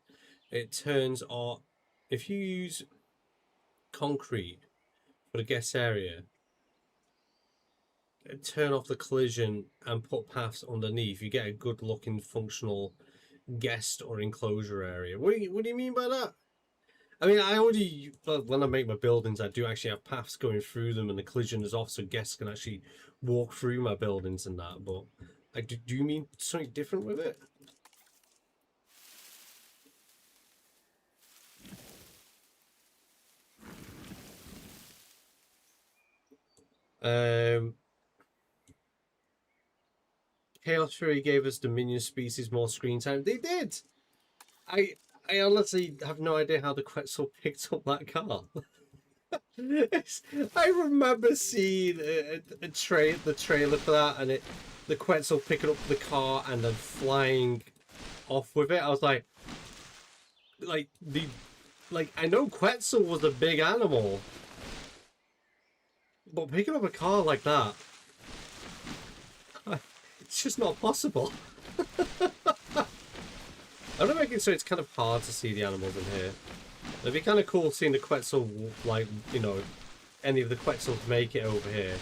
it turns on. If you use concrete for the guest area, turn off the collision and put paths underneath, you get a good looking functional guest or enclosure area. What do you mean by that? I mean, I already, when I make my buildings, I do actually have paths going through them, and the collision is off so guests can actually walk through my buildings and that. But do you mean something different with it? Chaos Fury gave us Dominion species more screen time. They did. I I honestly have no idea how the Quetzal picked up that car. I remember seeing the trailer for that, and the Quetzal picking up the car and then flying off with it. I was like the like I know Quetzal was a big animal, but picking up a car like that, it's just not possible. I'm not making so it's kind of hard to see the animals in here. It'd be kind of cool seeing the Quetzal, like, you know, any of the Quetzals make it over here.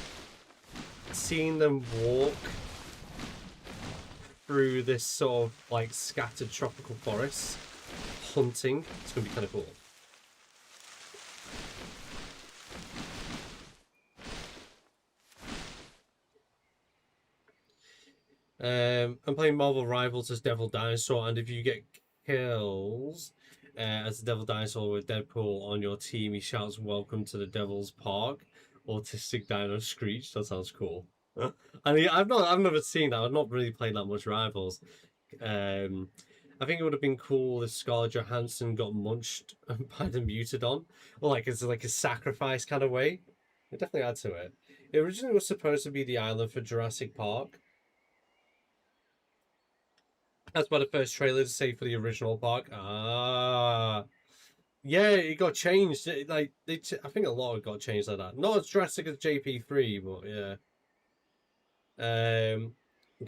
Seeing them walk through this sort of, like, scattered tropical forest, hunting, it's going to be kind of cool. I'm playing Marvel Rivals as Devil Dinosaur, and if you get kills as the Devil Dinosaur with Deadpool on your team, he shouts "Welcome to the Devil's Park." Autistic Dino Screech. That sounds cool. I mean, I've never seen that. I've not really played that much Rivals. I think it would have been cool if Scarlett Johansson got munched by the Mutodon, or like it's like a sacrifice kind of way. It definitely adds to it. It originally was supposed to be the island for Jurassic Park. That's why the first trailer to say for the original park. Ah, yeah, it got changed. I think a lot got changed like that. Not as drastic as JP3, but yeah.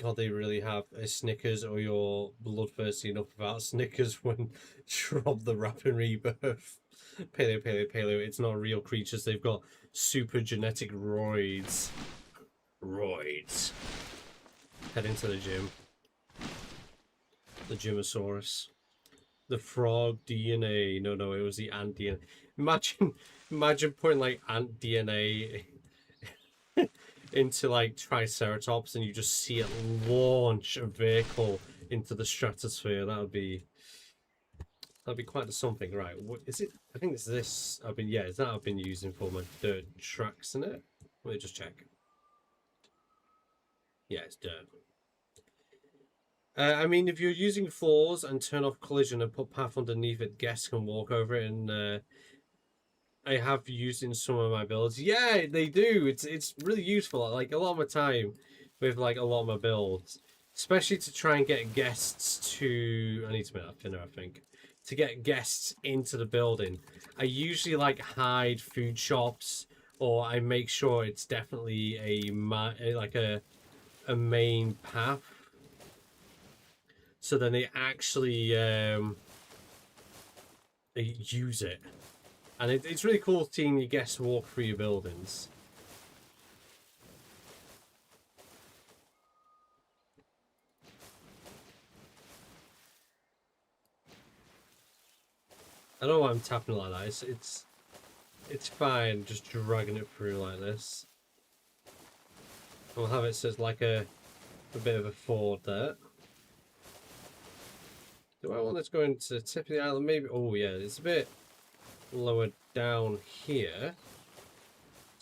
God, they really have a Snickers, or you're bloodthirsty enough about Snickers when drop the rapid rebirth. Paleo. It's not real creatures. They've got super genetic roids. Roids. Head into the gym. The Gymosaurus. The frog DNA. No, it was the ant DNA. Imagine putting like ant DNA into like Triceratops, and you just see it launch a vehicle into the stratosphere. That'd be quite something, right? What is it? I think it's this. Is that I've been using for my dirt tracks in it. Let me just check. Yeah, it's dirt. I mean, if you're using floors and turn off collision and put path underneath it, guests can walk over it, and I have used in some of my builds. Yeah, they do. It's really useful. Like a lot of my time with like a lot of my builds, especially to try and get guests to. I need to make that thinner, I think. To get guests into the building, I usually like hide food shops, or I make sure it's definitely a main path. So then they actually they use it. And it's really cool seeing your guests walk through your buildings. I don't know why I'm tapping like that. It's fine just dragging it through like this. We'll have it so it's like a bit of a ford there. Do I want this going to the tip of the island? Maybe. Oh yeah, it's a bit lower down here.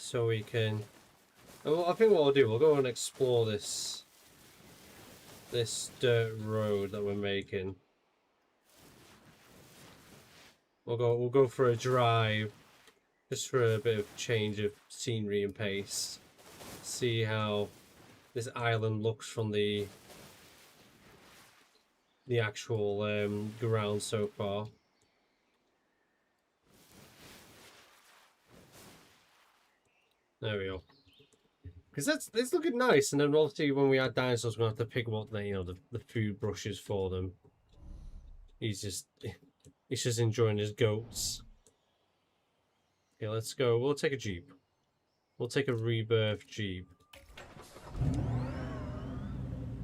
so we can. Well, I think what we'll do, we'll go and explore this dirt road that we're making. We'll go for a drive, just for a bit of change of scenery and pace. See how this island looks from the actual ground so far. There we go. Because it's looking nice, and then obviously when we add dinosaurs, we're gonna have to pick up the food brushes for them. He's just enjoying his goats. Okay, let's go. We'll take a Jeep. We'll take a Rebirth Jeep.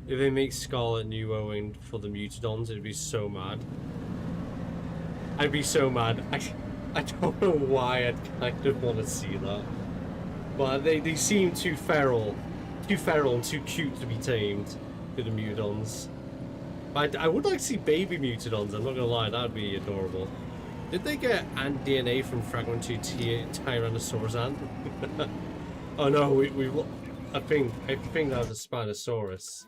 If they make Scarlet New Owen for the Mutadons, it'd be so mad. I'd be so mad. I don't know why I'd kind of want to see that. But they seem too feral and too cute to be tamed for the Mutadons. But I would like to see baby Mutadons, I'm not gonna lie, that would be adorable. Did they get ant DNA from Fragment 2 Tyrannosaurus ant? Oh no, I think that was a Spinosaurus.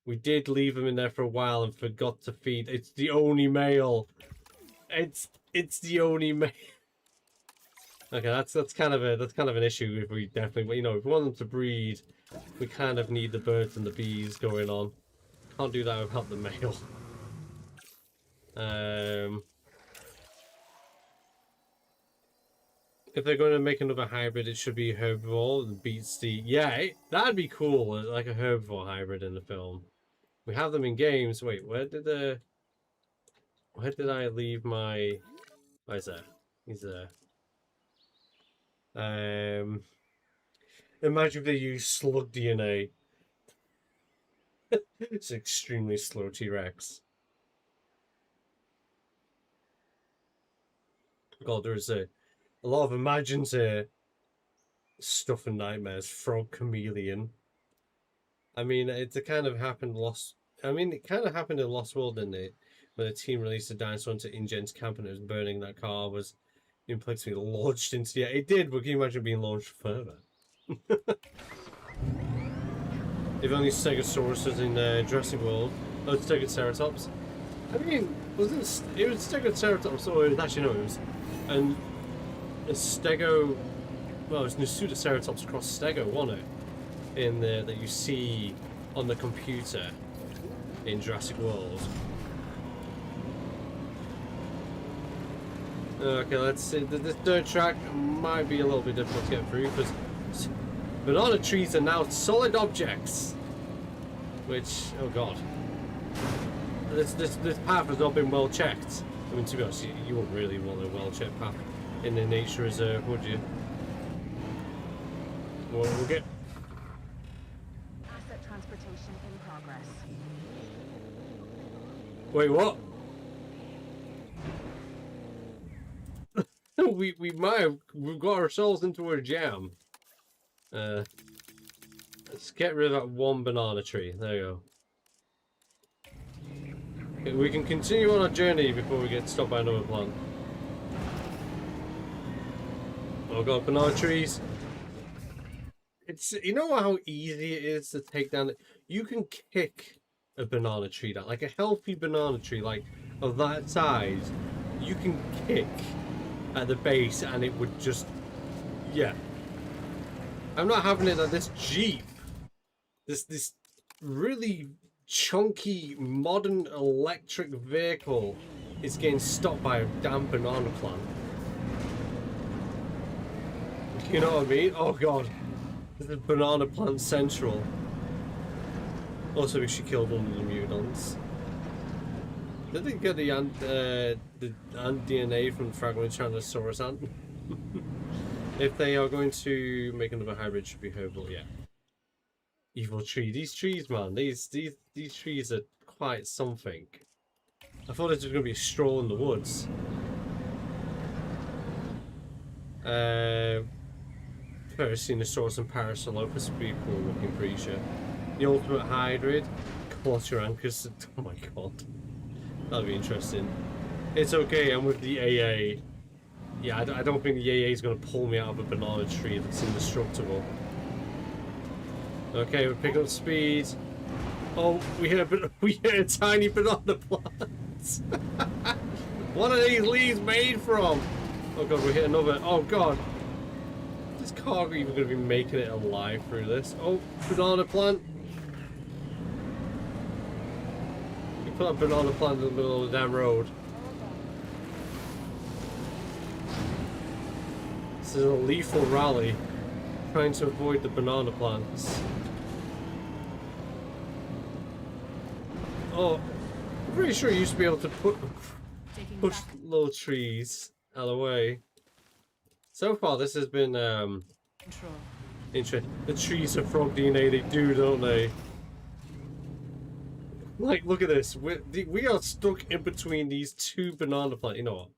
We did leave him in there for a while and forgot to feed. It's the only male. It's the only male. Okay, that's kind of an issue. If we definitely, if we want them to breed, we kind of need the birds and the bees going on. Can't do that without the male. If they're going to make another hybrid, it should be herbivore that beats the. Yeah, that'd be cool, like a herbivore hybrid in the film. We have them in games. Wait, where did I leave my? Where's that? He's there. Imagine if they use slug DNA. It's extremely slow T-Rex. God, there's a lot of imagines here. Stuff and nightmares. Frog chameleon. I mean, it kind of happened it kind of happened in Lost World, didn't it? When the team released a dinosaur into InGen's camp and it was burning, that car was implicitly launched into. Yeah, it did, but can you imagine being launched further? If only Stegosaurus was in Jurassic World. Oh, Stegoceratops. I mean, it was Stegoceratops, or it was actually, no, it was a Stego. Well, it was Pseudoceratops cross Stego, wasn't it? In there that you see on the computer in Jurassic World. Okay, let's see. This dirt track might be a little bit difficult to get through because banana trees are now solid objects. Which, oh god, this path has not been well checked. I mean, to be honest, you wouldn't really want a well checked path in the nature reserve, would you? Well, we'll get. Asset transportation in progress. Wait, what? We've got ourselves into a jam. Let's get rid of that one banana tree. There you go. Okay, we can continue on our journey before we get stopped by another plant. Oh god, banana trees. It's, you know how easy it is to take down. You can kick a banana tree down, like a healthy banana tree, like of that size. You can kick at the base, and it would just, yeah. I'm not having it that this Jeep, this really chunky modern electric vehicle, is getting stopped by a damn banana plant. You know what I mean? Oh god. This is banana plant central. Also, she killed one of the mutants. Did they get the ant DNA from the fragment of Tyrannosaurus ant? If they are going to make another hybrid, should be herbal, yeah. Evil tree. These trees, man. These trees are quite something. I thought it was going to be a stroll in the woods. Parasinosaurus and Parasaurolophus would be a cool looking creature. The ultimate hybrid, Cloturanchus. Oh my god, that'd be interesting. It's okay, I'm with the AA. Yeah, I don't think the AA is going to pull me out of a banana tree if it's indestructible. Okay, we're picking up speed. Oh, we hit a tiny banana plant. What are these leaves made from? Oh god, we hit another. Oh god. Is this car even going to be making it alive through this? Oh, banana plant. You put a banana plant in the middle of the damn road. This is a lethal rally. Trying to avoid the banana plants. Oh, I'm pretty sure you used to be able to push little trees out of the way. So far, this has been Control. interesting. The trees have frog DNA. They do, don't they? Like, look at this. We are stuck in between these two banana plants. You know what?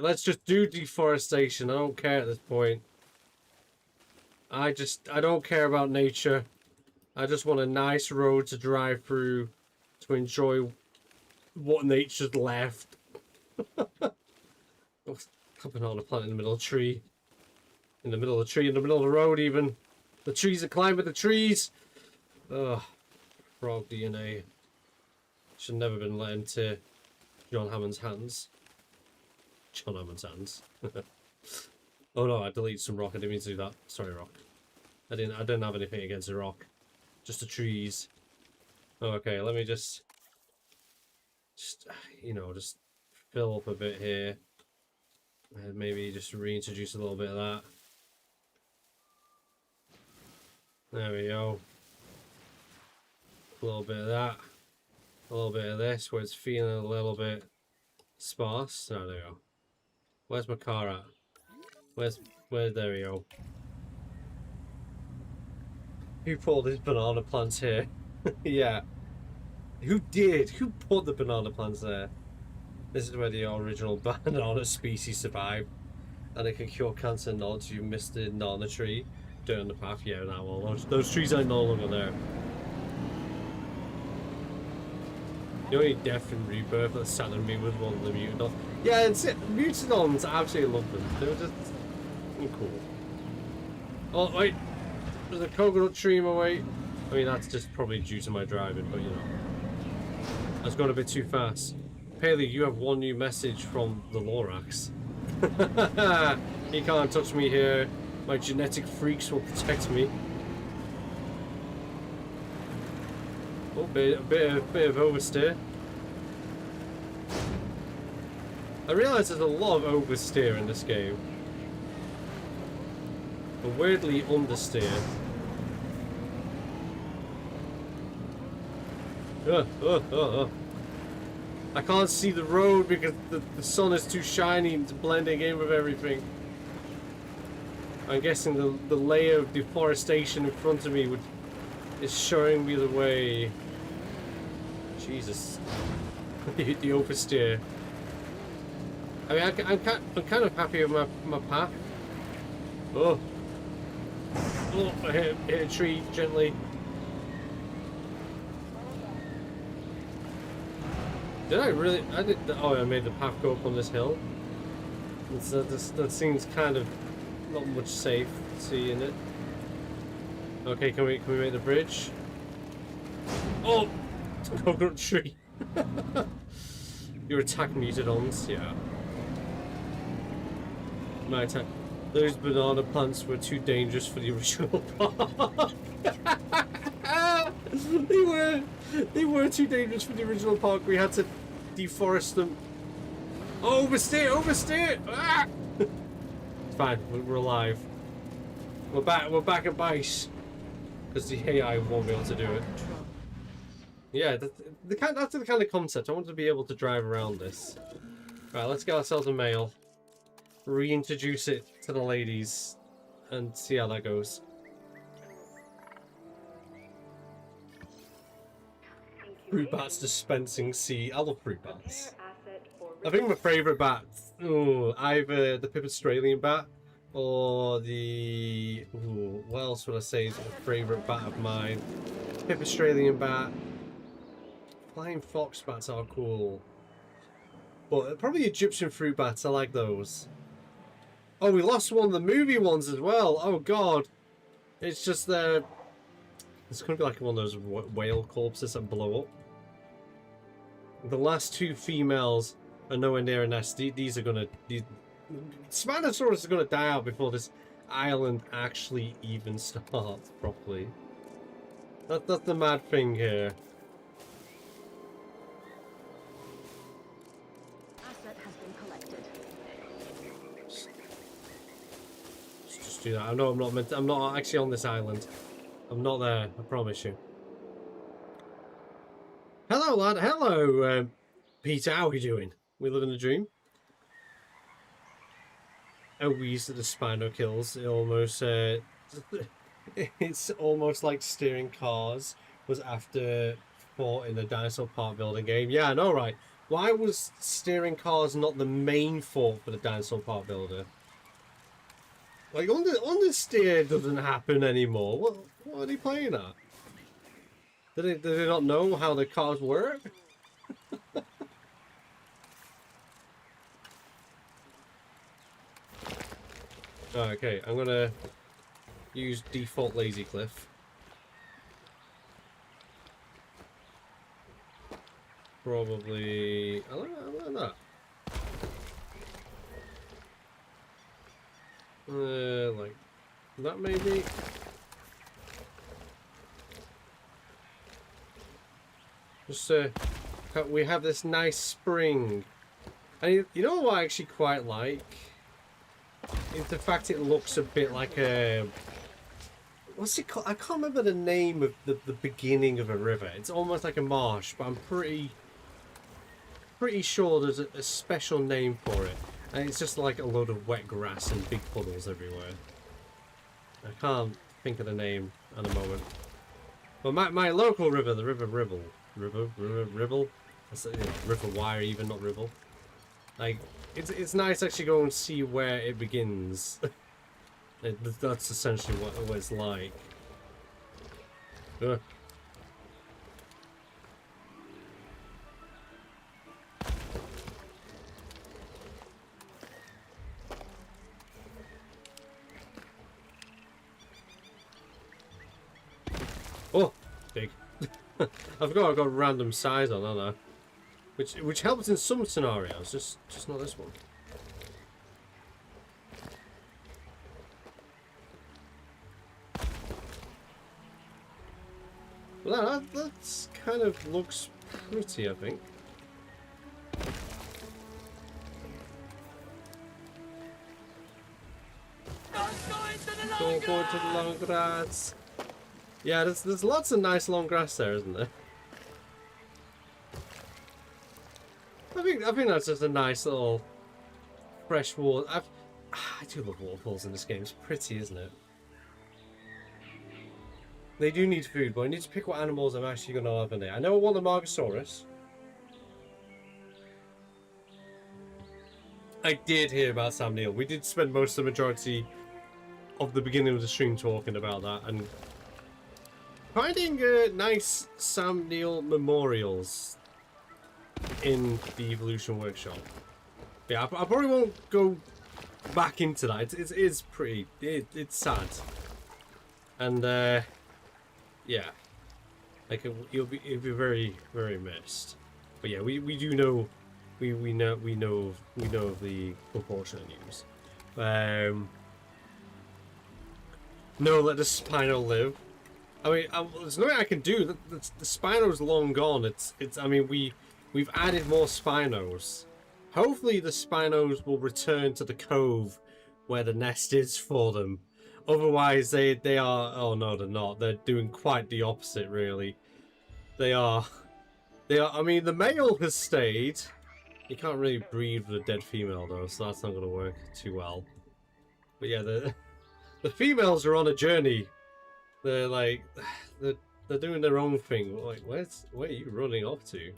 Let's just do deforestation. I don't care at this point. I don't care about nature. I just want a nice road to drive through to enjoy what nature's left. A banana plant in the middle of a tree. In the middle of the tree, in the middle of the road even. The trees are climbing the trees. Ugh. Frog DNA. Should never been let into John Hammond's hands. John Hammond's hands. Oh no, I deleted some rock. I didn't mean to do that. Sorry, rock. I didn't have anything against the rock. Just the trees. Okay, let me just you know, just fill up a bit here. And maybe just reintroduce a little bit of that. There we go. A little bit of that. A little bit of this where it's feeling a little bit sparse. Oh, there we go. Where's my car at? There we go. Who pulled these banana plants here? Yeah. Who did? Who put the banana plants there? This is where the original banana species survived. And it can cure cancer knowledge. You missed the banana tree down the path. Yeah, that one. Those trees are no longer there. The only death and rebirth that saddened me was one of the Mutadons. Yeah, it's it. Mutadons, I absolutely love them. They were just cool. Oh, wait. There's a coconut tree in my way. I mean, that's just probably due to my driving, but you know. That's gone a bit too fast. Paley, you have one new message from the Lorax. He can't touch me here. My genetic freaks will protect me. Oh, a bit of oversteer. I realise there's a lot of oversteer in this game. But weirdly understeer. I can't see the road because the sun is too shiny and it's blending in with everything. I'm guessing the layer of deforestation in front of me is showing me the way. Jesus. The oversteer. I mean, I'm kind of happy with my path. Oh. Oh, I hit a tree gently. Did I really? I did. Oh, I made the path go up on this hill. That seems kind of not much safety in it. Okay, can we make the bridge? Oh, it's a coconut tree. Your attack Mutadons, yeah. My attack. Those banana plants were too dangerous for the original park. They were too dangerous for the original park. We had to deforest them. Oh, oversteer! Ah! It's fine. We're alive. We're back at base. Because the AI won't be able to do it. Yeah, that's the kind of concept. I want to be able to drive around this. Right, let's get ourselves a mail. Reintroduce it to the ladies and see how that goes. Fruit bats dispensing seed. I love fruit bats. I think my favourite bats, either the Pipistralian bat or the. What else would I say is a favourite bat of mine? Pipistralian bat. Flying fox bats are cool. But probably Egyptian fruit bats. I like those. Oh, we lost one of the movie ones as well. Oh god. It's just it's gonna be like one of those whale corpses that blow up. The last two females are nowhere near a nest. These are gonna... Spinosaurus are gonna die out before this island actually even starts properly. That's the mad thing here. Asset has been collected. Let's just do that. I know I'm not actually on this island. I'm not there, I promise you. Hello, lad. Hello, Peter. How are you doing? We living the dream. A wheeze at the Spino kills. It almost, it's almost like steering cars was after fought in the Dinosaur Park building game. Yeah, I know, right? Why was steering cars not the main fort for the Dinosaur Park builder? Like, understeer doesn't happen anymore. What are they playing at? Did they not know how the cars work? Okay, I'm gonna use default lazy cliff. Probably... I like that. Like that maybe? Just we have this nice spring. And you know what I actually quite like? Is the fact it looks a bit like a... What's it called? I can't remember the name of the beginning of a river. It's almost like a marsh, but I'm pretty sure there's a special name for it. And it's just like a load of wet grass and big puddles everywhere. I can't think of the name at the moment. But my local river, the River Ribble. Ribble? That's, River Wire even, not Ribble. Like, it's nice to actually go and see where it begins. That's essentially what it's like. Oh, big. I forgot I got a random size on, haven't I? Which helps in some scenarios, just not this one. Well, that's kind of looks pretty, I think. Going to the long grass. Yeah, there's lots of nice long grass there, isn't there? I think that's just a nice little fresh water. I do love waterfalls in this game. It's pretty, isn't it? They do need food, but I need to pick what animals I'm actually going to have in there. I know I want the Margosaurus. I did hear about Sam Neill. We did spend most of the majority of the beginning of the stream talking about that and finding nice Sam Neill memorials in the Evolution Workshop. Yeah, I probably won't go back into that. It's pretty. It's sad, and yeah, like it'll be very missed. But yeah, we do know we know of the unfortunate news. No, let the Spino live. I mean, there's nothing I can do. The Spino's long gone. It's. I mean, we've added more Spinos. Hopefully, the Spinos will return to the cove where the nest is for them. Otherwise, they are. Oh no, they're not. They're doing quite the opposite, really. They are. I mean, the male has stayed. You can't really breed with a dead female though, so that's not going to work too well. But yeah, the females are on a journey. They're like, they're doing their own thing. Like, where are you running off to?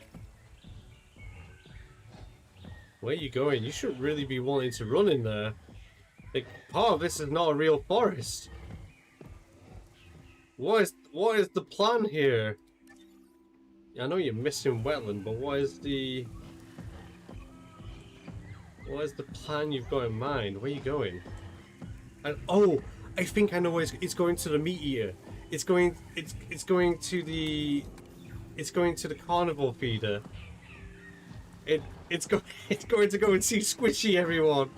Where are you going? You shouldn't really be wanting to run in there. Like, part of this is not a real forest. What is the plan here? Yeah, I know you're missing wetland, but what is the... What is the plan you've got in mind? Where are you going? And oh, I think I know where it's going to the meat eater. It's going to the carnivore feeder. It's going to go and see Squishy, everyone.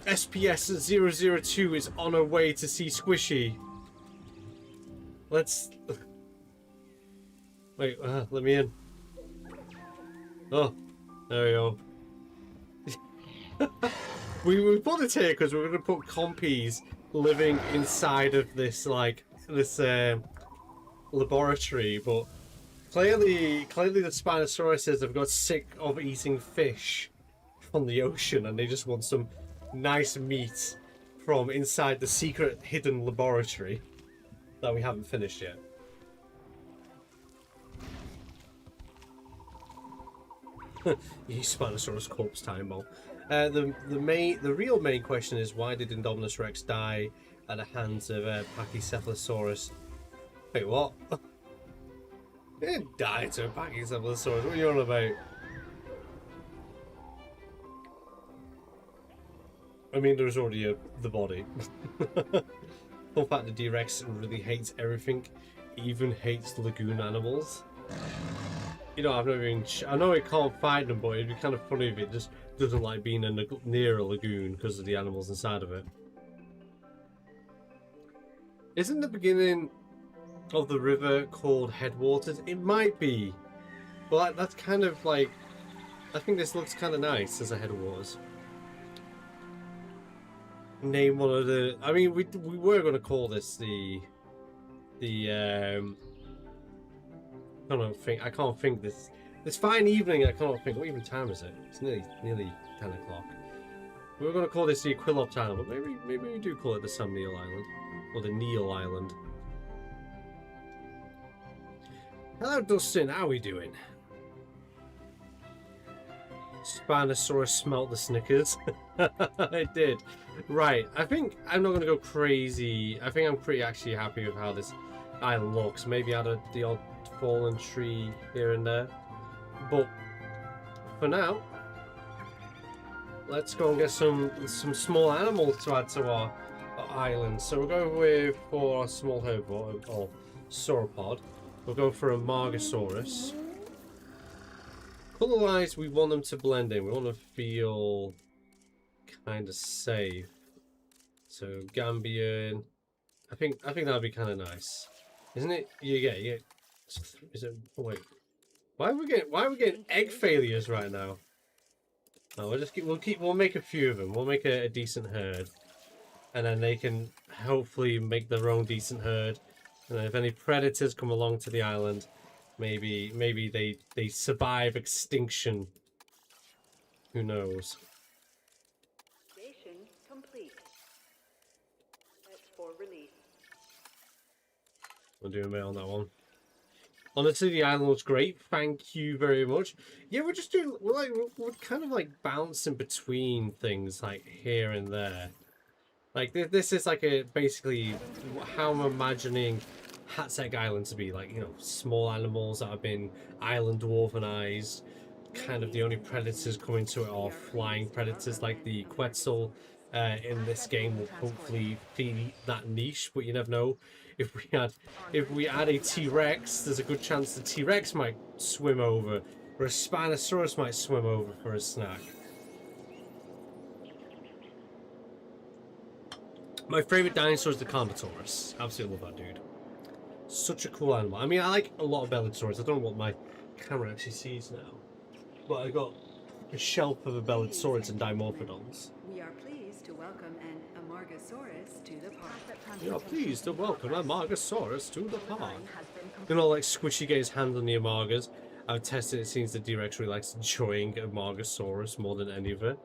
SPS-002 is on her way to see Squishy. Let's wait. Let me in. Oh, there we go. we put it here because we're going to put compies living inside of this laboratory, but clearly the Spinosauruses have got sick of eating fish from the ocean and they just want some nice meat from inside the secret hidden laboratory that we haven't finished yet. You Spinosaurus corpse time bomb. The real main question is, why did Indominus Rex die at the hands of Pachycephalosaurus? Wait, what? He didn't die to a Pachycephalosaurus. What are you on about? I mean, there's already the body. Fun fact, the D-Rex really hates everything, even hates lagoon animals. You know, I've never even... I know it can't fight them, but it'd be kind of funny if it just doesn't like being near a lagoon because of the animals inside of it. Isn't the beginning of the river called Headwaters? It might be. But that's kind of like... I think this looks kind of nice as a Headwaters. Name one of the... I mean, we were going to call this the I can't think this fine evening. I cannot think. What even time is it? It's nearly 10 o'clock. We were going to call this the Equilopt Island, but maybe we do call it the Sam Neill Island or the Neil Island. Hello, Dustin. How are we doing? Spinosaurus smelt the Snickers. I did. Right. I think I'm not going to go crazy. I think I'm pretty actually happy with how this island looks. Maybe add the odd fallen tree here and there. But for now, let's go and get some small animals to add to our island. So we'll go with, for our small herbivore or sauropod, we'll go for a Margosaurus. Colour-wise, we want them to blend in. We want to feel kind of safe. So Gambian, I think that'd be kind of nice, isn't it? Yeah. Is it? Oh, wait. Why are we getting egg failures right now? No, we'll make a few of them. We'll make a decent herd, and then they can hopefully make their own decent herd. And then if any predators come along to the island, maybe they survive extinction. Who knows? Station complete. Set for release. We'll do a bit on that one. Honestly, the island looks great. Thank you very much. Yeah, we're kind of like bouncing between things like here and there. Like this is like basically how I'm imagining Hatsek Island to be. Like, you know, small animals that have been island dwarvenized. Kind of the only predators coming to it are flying predators like the Quetzal. In this game will hopefully feed that niche, but you never know. If we add a T-Rex, there's a good chance the T-Rex might swim over, or a Spinosaurus might swim over for a snack. My favorite dinosaur is the Carnotaurus. Absolutely love that dude. Such a cool animal. I mean, I like a lot of Bellasaurus. I don't know what my camera actually sees now, but I got a shelf of Bellasaurus and Dimorphodons. We are pleased to welcome an Amargasaurus to the park. We are pleased to welcome a Margosaurus to the park. You know, like Squishy get his hand on the Amargas. I've tested, it seems the D-Rex really likes enjoying a Margosaurus more than any of it.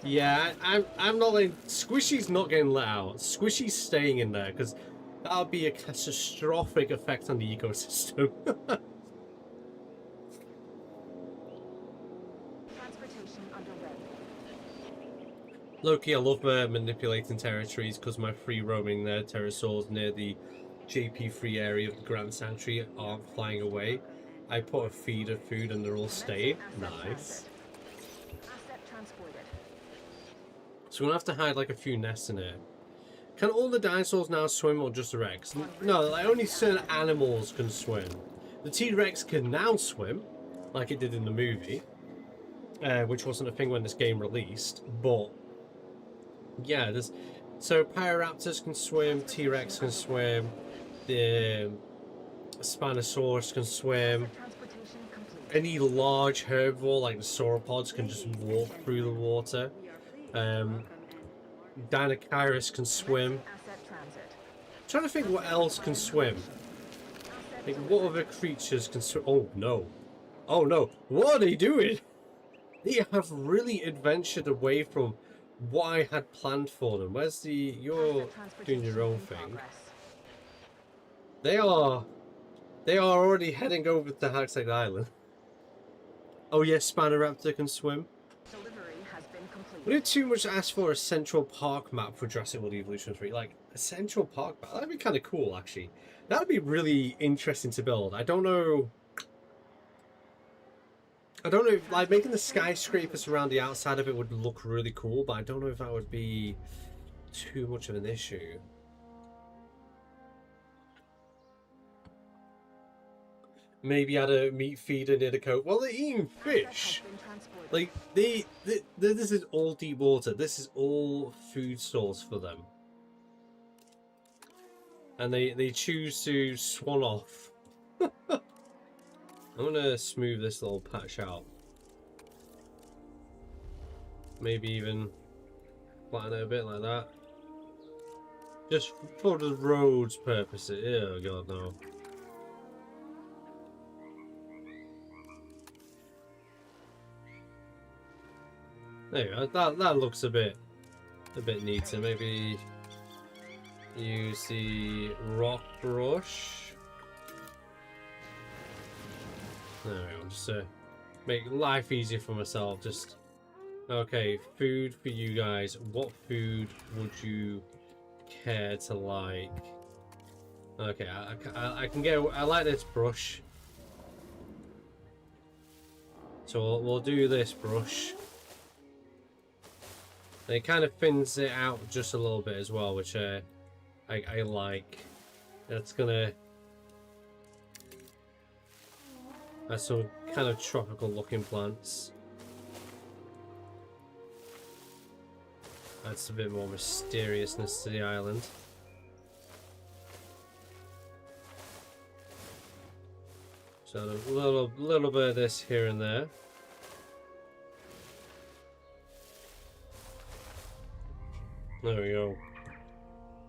Yeah, I'm not letting... Squishy's not getting let out. Squishy's staying in there, because that'll be a catastrophic effect on the ecosystem. Transportation underway. Loki, I love manipulating territories because my free roaming pterosaurs near the JP3 area of the Grand Sanctuary aren't flying away. I put a feed of food and they're all staying. Nice. Asset transported. So we're gonna have to hide like a few nests in here. Can all the dinosaurs now swim or just the Rex? No, like only certain animals can swim. The T-Rex can now swim, like it did in the movie, which wasn't a thing when this game released. But yeah, so Pyroraptors can swim, T-Rex can swim, the Spinosaurus can swim. Transportation complete. Any large herbivore like the sauropods can just walk through the water. We are pleased to welcome and Dinocyrus can swim. Asset transit. Trying to think what else can swim. Like, what other creatures can swim? Oh no. Oh no. What are they doing? They have really adventured away from what I had planned for them. Where's the... You're doing your own thing. They are already heading over to Haxite Island. Oh yes, Spinoraptor can swim. Delivery has been complete. Would it too much to ask for a Central Park map for Jurassic World Evolution 3? Like, a Central Park map? That'd be kind of cool, actually. That'd be really interesting to build. I don't know if, like, making the skyscrapers around the outside of it would look really cool, but I don't know if that would be too much of an issue. Maybe add a meat feeder near the coast. Well, they're eating fish. Like, this is all deep water. This is all food source for them. And they choose to swan off. I'm gonna smooth this little patch out. Maybe even flatten it a bit like that. Just for the road's purposes. Oh god, no. There you go. That looks a bit neater. Maybe use the rock brush. There we go. Just to make life easier for myself. Just okay. Food for you guys. What food would you care to like? Okay, I can get. I like this brush. So we'll do this brush. And it kind of thins it out just a little bit as well, which I like. That's gonna add some kind of tropical looking plants. Adds a bit more mysteriousness to the island. So a little bit of this here and there. There we go.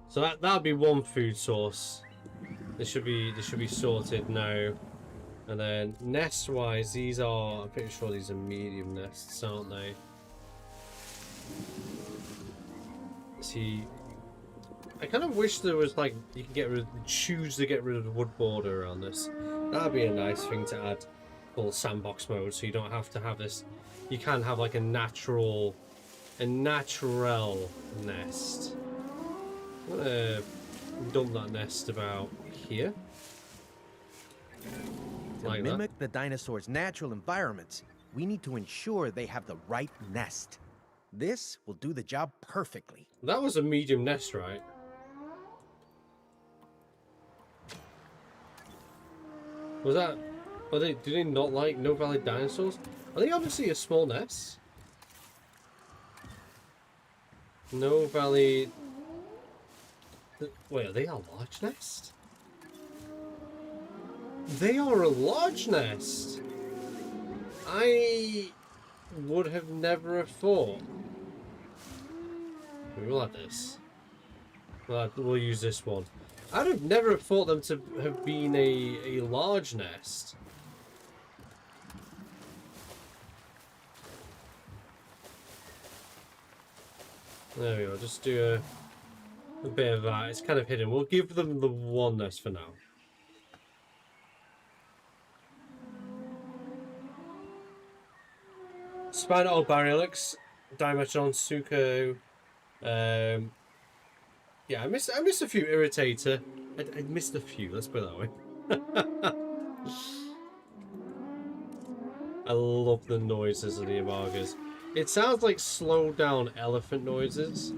So that'll be one food source. This should be sorted now. And then nest wise, these are, I'm pretty sure these are medium nests, aren't they? See, I kind of wish there was like you can choose to get rid of the wood border around this. That'd be a nice thing to add for sandbox mode, so you don't have to have this. You can have like a natural nest. I'm gonna dump that nest about here. To Like mimic the dinosaurs' natural environments, we need to ensure they have the right nest. This will do the job perfectly. That was a medium nest, right? Was that? Do they not like No Valley dinosaurs? Are they obviously a small nest? No Valley. Wait, are they a large nest? They are a large nest. I would have never have thought. We'll have this. We'll use this one. I'd have never have thought them to have been a large nest. There we go. Just do a bit of that. It's kind of hidden. We'll give them the one nest for now. Spider Baryonyx, Dimetrodon, Suko. Yeah, I missed a few. Irritator. I missed a few. Let's put it that way. I love the noises of the Amargas. It sounds like slowed down elephant noises.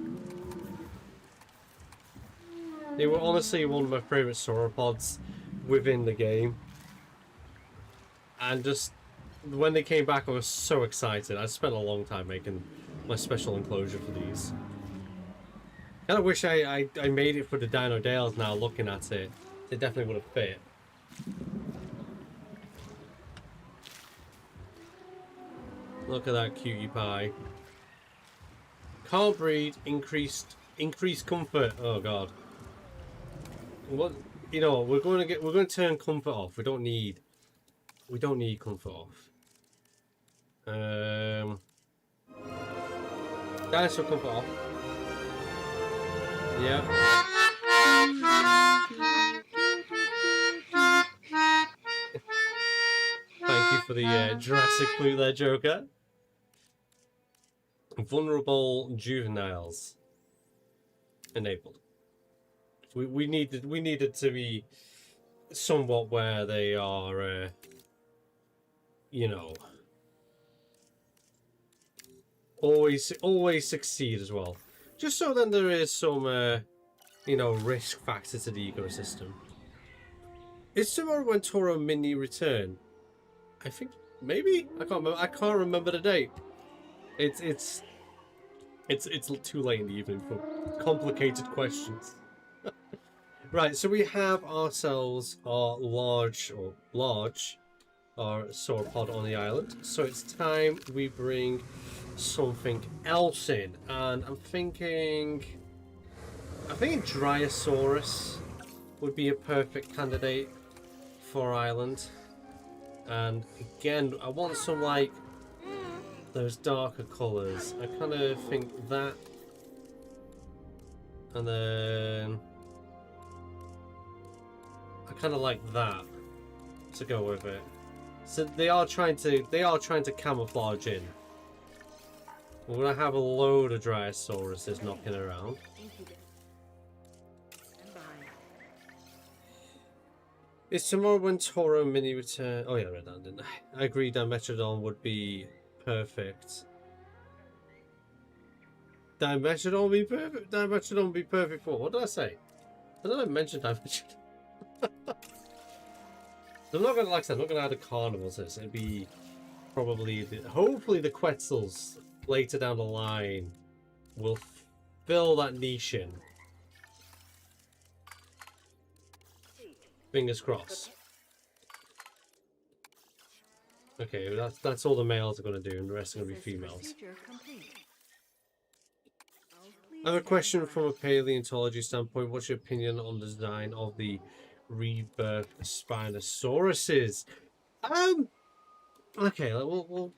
They were honestly one of my favorite sauropods within the game. And just when they came back, I was so excited. I spent a long time making my special enclosure for these. Kind of wish I made it for the Dino Dales now, looking at it. It definitely would have fit. Look at that cutie pie. Can't breed, increased comfort. Oh god. What, you know, we're going to turn comfort off. We don't need comfort off. Dinosaur comfort off. Yeah. Thank you for the Jurassic flute there, Joker. Vulnerable juveniles enabled. We needed to be somewhat where they are, you know, always succeed as well. Just so then there is some, you know, risk factor to the ecosystem. Is tomorrow when Toro Mini return? I think maybe I can't remember the date. It's too late in the evening for complicated questions. Right, so we have ourselves our large sauropod on the island. So it's time we bring something else in, and I'm thinking Dryosaurus would be a perfect candidate for island. And again, I want some like those darker colours. I kind of think that, and then I kind of like that to go with it. So they are trying to camouflage in. We're gonna have a load of Dryosauruses knocking around. Is tomorrow when Toro Mini return? Oh yeah, I read that, didn't I? I agree Dimetrodon would be perfect. Dimetrodon would be perfect? Dimetrodon would be perfect for what did I say? I don't know, I mentioned Dimetrodon. I'm not gonna, like I said, I'm not gonna add a carnival to this. It'd be probably hopefully the Quetzals later down the line will fill that niche in. Fingers crossed. Okay, that's all the males are going to do, and the rest are going to be females. I have a question from a paleontology standpoint. What's your opinion on the design of the rebirth Spinosauruses? Okay, we'll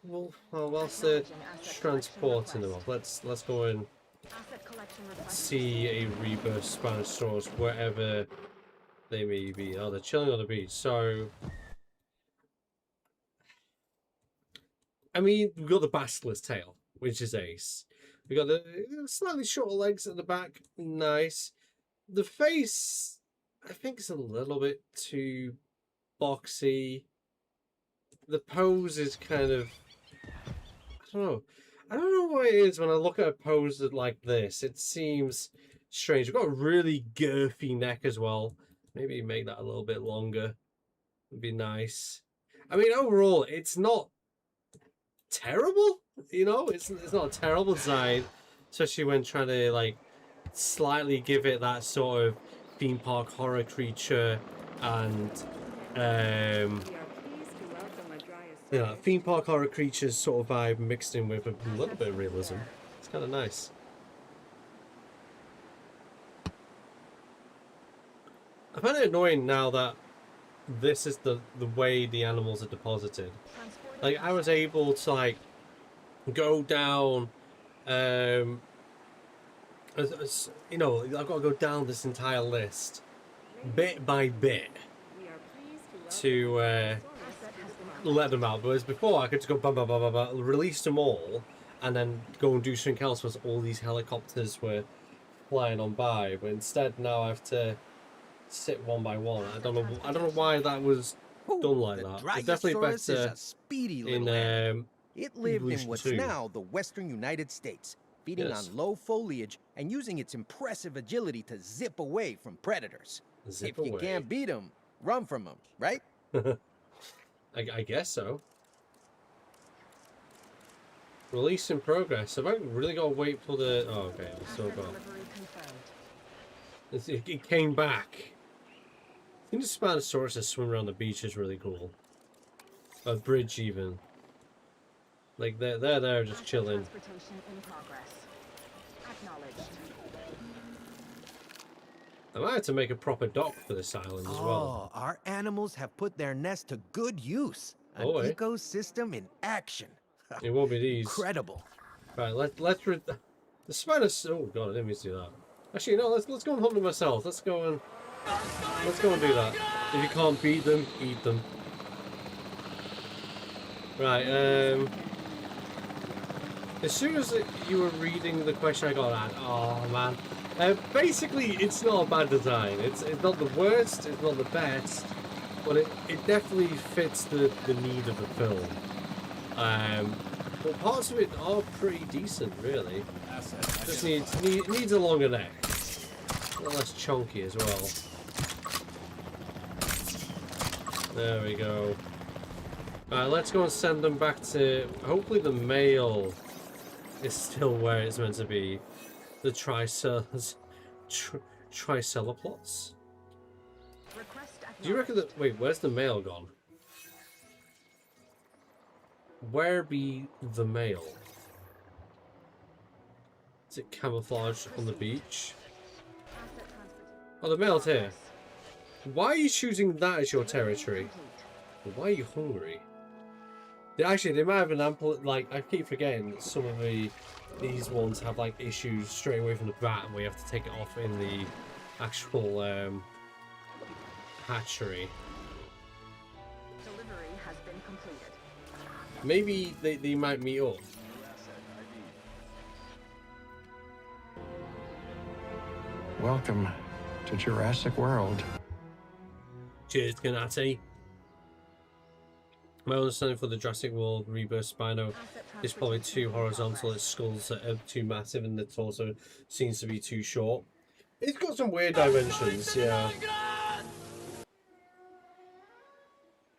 whilst they're transporting them off, let's go and see a rebirth Spinosaurus wherever they may be. Oh, they're chilling on the beach. So, I mean, we've got the Basilisk tail, which is ace. We got the slightly shorter legs at the back, nice. The face, I think, is a little bit too boxy. The pose is kind of, I don't know why it is when I look at a pose like this. It seems strange. We've got a really girthy neck as well. Maybe make that a little bit longer. Would be nice. I mean, overall, it's not terrible. You know, it's not a terrible design, especially when trying to like slightly give it that sort of theme park horror creature and you know, theme park horror creatures sort of vibe mixed in with a little bit of realism. It's kind of nice. I find it annoying now that this is the way the animals are deposited. Like, I was able to like go down, you know, I've got to go down this entire list bit by bit to let them out. Whereas before I could just go bam, bam, bam, bam, bam, release them all, and then go and do something else once all these helicopters were flying on by. But instead now I have to sit one by one. I don't know why that was done like that. It's definitely better speedy little in It lived in Evolution what's 2. now the western United States, feeding Yes. on low foliage and using its impressive agility to zip away from predators. Zip If you away. can't beat them, run from them, right? I guess so. Release in progress. Have I really got to wait for the... Oh, okay. I've still Asset got... delivery confirmed. It came back. I think the Spinosaurus that swim around the beach is really cool. A bridge even. Like they're there just Asset chilling. Transportation in progress. Acknowledged. I might have to make a proper dock for this island as well. Oh, our animals have put their nest to good use. An Oh, eh? ecosystem in action. It won't be these. Incredible. Right, let's the spiders. Oh god, I didn't mean to do that. Actually, no. Let's go and hunt them ourselves. Let's go and do that. If you can't beat them, eat them. Right. As soon as you were reading the question, I got that. Oh man. Basically, it's not a bad design. It's not the worst. It's not the best. But it definitely fits the need of the film. But parts of it are pretty decent, really. Just needs a longer neck. A little less chunky as well. There we go. Alright, let's go and send them back to... Hopefully the male is still where it's meant to be. The triceloplots. Request Do you reckon that... Wait, where's the male gone? Where be the male? Is it camouflaged on the beach? Oh, the male's here. Why are you choosing that as your territory? Why are you hungry? Actually, they might have an ample... Like, I keep forgetting that some of these ones have, like, issues straight away from the bat, and we have to take it off in the actual hatchery. Delivery has been completed. Maybe they might meet up. Welcome to Jurassic World. Cheers, Ganati. My understanding for the Jurassic World Rebirth Spino is probably too horizontal, its skulls are too massive, and the torso seems to be too short. It's got some weird dimensions, yeah.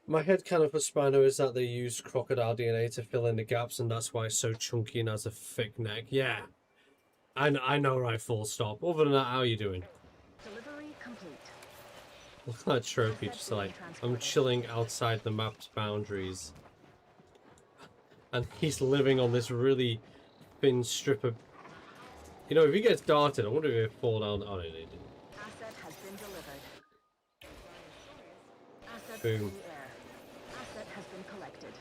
My headcanon for Spino is that they used crocodile DNA to fill in the gaps, and that's why it's so chunky and has a thick neck. Yeah. I know, right, full stop. Other than that, how are you doing? Delivery complete. Look at that trophy, just like, I'm chilling outside the map's boundaries. And he's living on this really thin strip of... You know, if he gets darted, I wonder if he'll fall down... Oh, no, he didn't. Asset has been delivered. Asset Boom. in the air. Asset has been collected.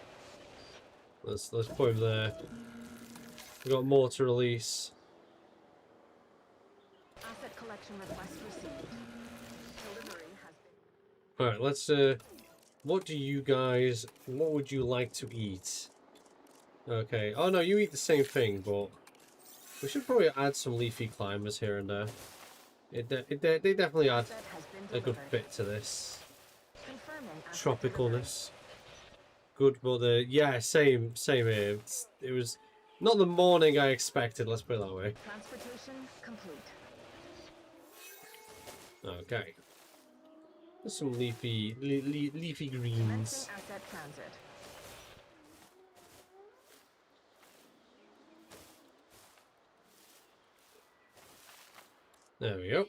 Let's put him there. We've got more to release. Asset collection request received. Delivery has been... Alright, let's, what would you like to eat? Okay. Oh, no, you eat the same thing, but... We should probably add some leafy climbers here and there. They definitely add Asset has been a good delivered. fit to this. Confirming asset Tropicalness. Good, but yeah, same here. It was not the morning I expected, let's put it that way. delivery. Transportation complete. Okay. There's some leafy greens. Commencing asset transit. There we go.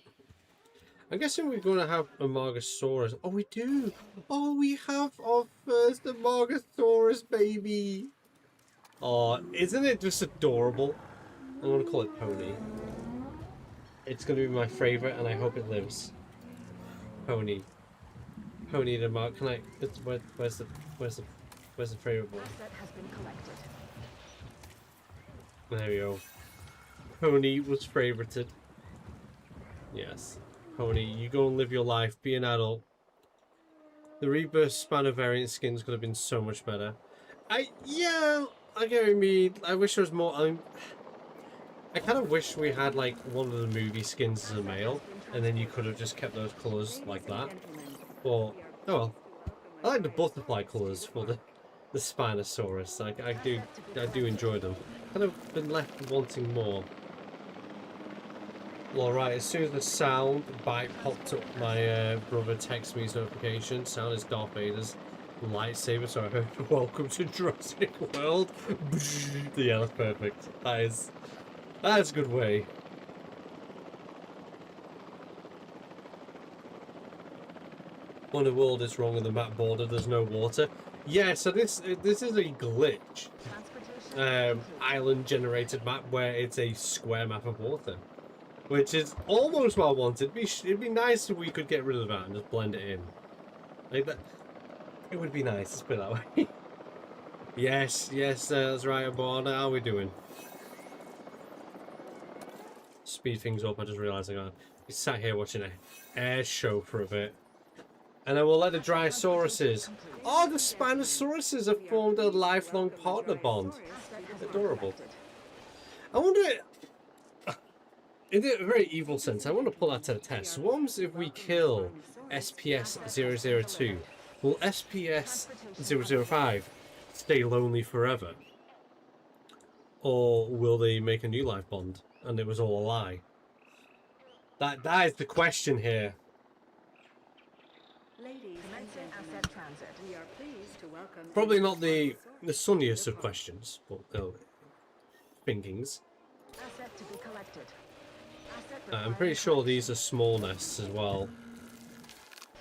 I'm guessing we're going to have a Margosaurus. Oh, we do. Oh, we have our first Margosaurus baby. Oh, isn't it just adorable? I'm going to call it Pony. It's going to be my favorite, and I hope it lives. Pony. Pony the Mark. Can I? Where's the favorite one? Asset has been collected. There we go. Pony was favorited. Yes. Pony, you go and live your life. Be an adult. The Rebirth Spino variant skins could have been so much better. Yeah, I get what you mean. I wish there was more. I kind of wish we had like one of the movie skins as a male, and then you could have just kept those colours like that. But oh well. I like the butterfly colours for the Spinosaurus. Like I do enjoy them. Kind of been left wanting more. Well, right, as soon as the sound bite popped up, my brother texted me his notification. Sound is Darth Vader's lightsaber, so I heard "Welcome to Jurassic World." Yeah, that's perfect. That's a good way. When the world is wrong and the map border, there's no water. Yeah, so this is a glitch. Island generated map where it's a square map of water. Which is almost what I wanted. It'd be nice if we could get rid of that and just blend it in. Like that. It would be nice, let's put it that way. Yes, that's right, aboard. How are we doing? Speed things up, I just realised I got we sat here watching an air show for a bit. And then we'll let the Dryasauruses. Oh, the Spinosauruses have formed a lifelong partner bond. Adorable. I wonder, in a very evil sense, I want to pull that to the test. So what happens if we kill SPS-002? Will SPS-005 stay lonely forever? Or will they make a new life bond and it was all a lie? That is the question here. Ladies and Commencing gentlemen, asset transit. we are pleased to welcome Probably not the Spinosaurus sunniest to of the questions, but thinkings. Asset to be collected. Asset I'm pretty sure these are small nests as well.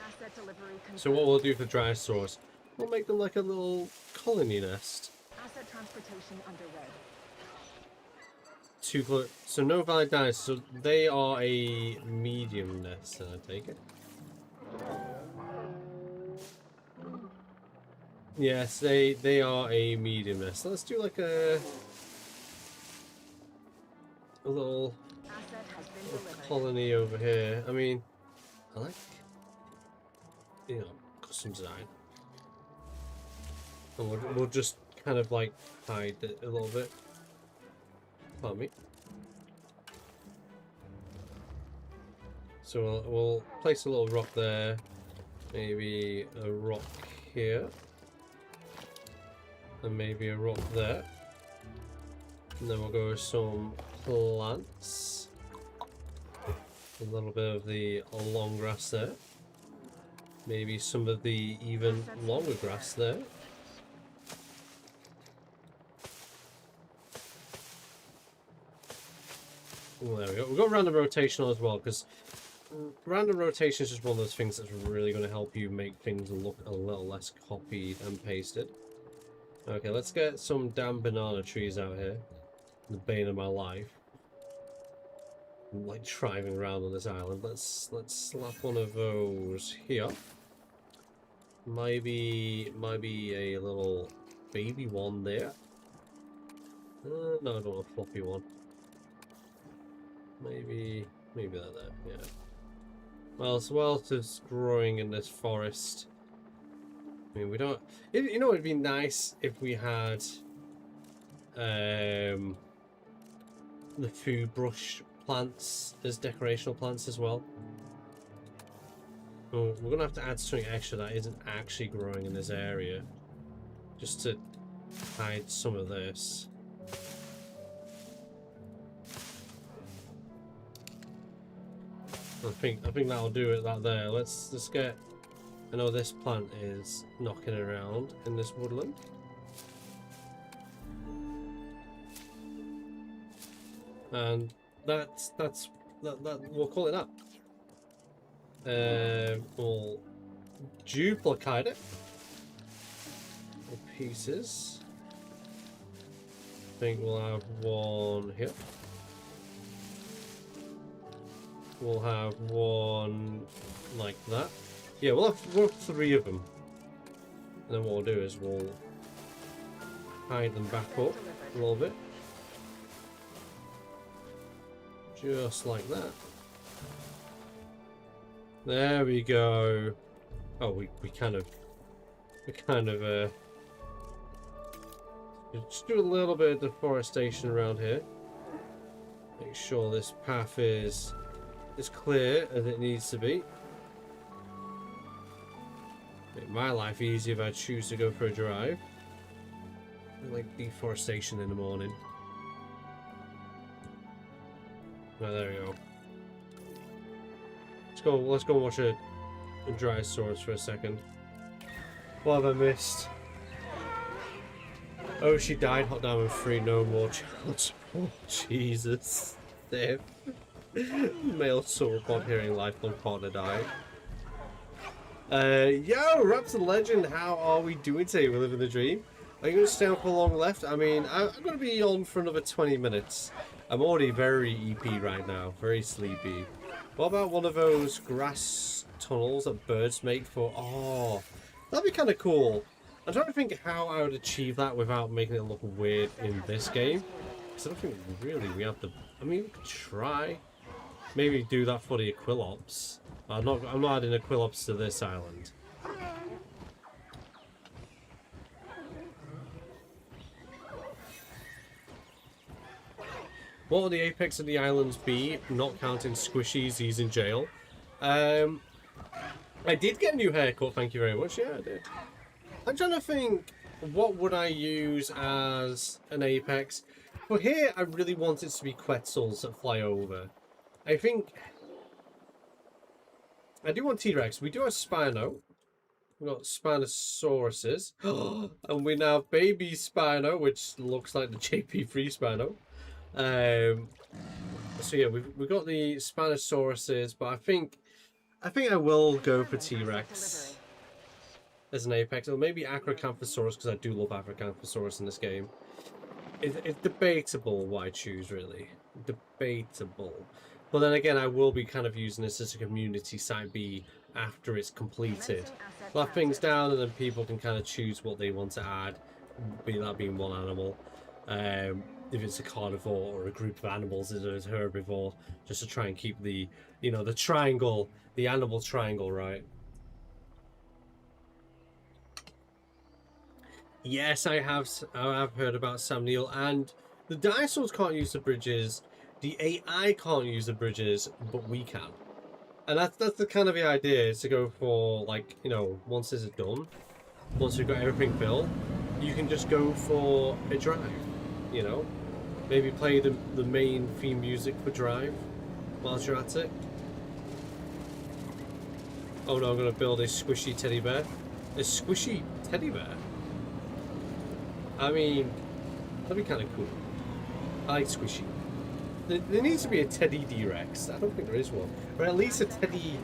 Asset delivery So what we'll do for Dryosaurus, we'll make them like a little colony nest. Asset transportation underway. So no valid dinosaurs. So they are a medium nest, and I take it. Yes, they are a medium nest. So let's do like a little Asset has been delivered. colony over here. I mean, I like, custom design. And we'll just kind of like hide it a little bit. Pardon me. So we'll place a little rock there. Maybe a rock here. And maybe a rock there. And then we'll go with some plants. A little bit of the long grass there. Maybe some of the even longer grass there. Oh, there we go. We've got random rotational as well, because random rotation is just one of those things that's really going to help you make things look a little less copied and pasted. Okay, let's get some damn banana trees out here. The bane of my life. I'm like driving around on this island. Let's slap one of those here. Maybe a little baby one there. No, I don't want a floppy one. Maybe that there, yeah. Well, as well as growing in this forest. I mean, we don't. You know, it'd be nice if we had the food brush plants as decorational plants as well. Oh, we're gonna have to add something extra that isn't actually growing in this area, just to hide some of this. I think that'll do it. That there. Let's get. I know this plant is knocking around in this woodland. And that we'll call it that. We'll duplicate it. Pieces. I think we'll have one here. We'll have one like that. Yeah, we'll have 3 of them. And then what we'll do is we'll hide them back up a little bit. Just like that. There we go. Oh, we kind of just do a little bit of deforestation around here. Make sure this path is as clear as it needs to be. Make my life easy if I choose to go for a drive. Like deforestation in the morning. Oh, there we go. Let's go watch a Dryosaurus for a second. What have I missed? Oh, she died. Hot Diamond 3, no more child support. Jesus. Damn. Male sauropod hearing lifelong partner died. Yo, Raptor Legend, how are we doing today? We're living the dream. Are you going to stay on for long left? I mean, I'm going to be on for another 20 minutes. I'm already very EP right now, very sleepy. What about one of those grass tunnels that birds make for... Oh, that'd be kind of cool. I'm trying to think how I would achieve that without making it look weird in this game. Because I don't think really we have to... I mean, we could try. Maybe do that for the Aquilops. I'm not adding Aquilops to this island. What will the apex of the islands be, not counting squishies? He's in jail. I did get a new haircut, thank you very much. Yeah, I did. I'm trying to think, what would I use as an apex? For here, I really want it to be Quetzals that fly over. I think... I do want T-Rex. We do have Spino. We've got Spinosauruses. And we now have baby Spino, which looks like the JP3 Spino. So yeah, we've got the Spinosauruses, but I think I will go for T-Rex as an apex, or maybe Acrocanthosaurus, because I do love Acrocanthosaurus in this game. It's debatable what I choose, really. Debatable. But then again, I will be kind of using this as a community site B after it's completed. I'll have things down, and then people can kind of choose what they want to add, be that being one animal. If it's a carnivore or a group of animals as a herbivore, just to try and keep the, you know, the triangle, the animal triangle, right? Yes, I have heard about Sam Neill, and the dinosaurs can't use the bridges, the AI can't use the bridges, but we can. And that's the kind of the idea, is to go for, like, you know, once this is done, once we've got everything built, you can just go for a drive, you know? Maybe play the main theme music for Drive whilst you're at it. Oh no, I'm going to build a squishy teddy bear. A squishy teddy bear? I mean, that'd be kind of cool. I like squishy. There needs to be a Teddy D-Rex. I don't think there is one. Or at least a Teddy...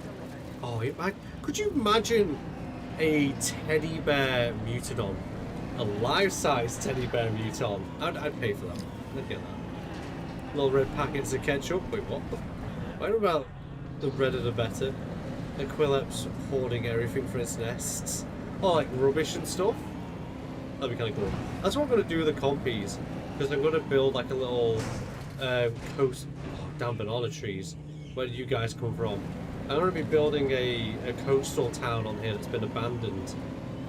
Oh, could you imagine a teddy bear Mutodon? A life-size teddy bear Muton? I'd pay for that. Look at that. Little red packets of ketchup. Wait, what? What about the redder the better? Aquilops hoarding everything for its nests. Oh, like rubbish and stuff? That'd be kind of cool. That's what I'm going to do with the compies. Because I'm going to build like a little coast... Oh, damn banana trees. Where did you guys come from? I'm going to be building a coastal town on here that's been abandoned.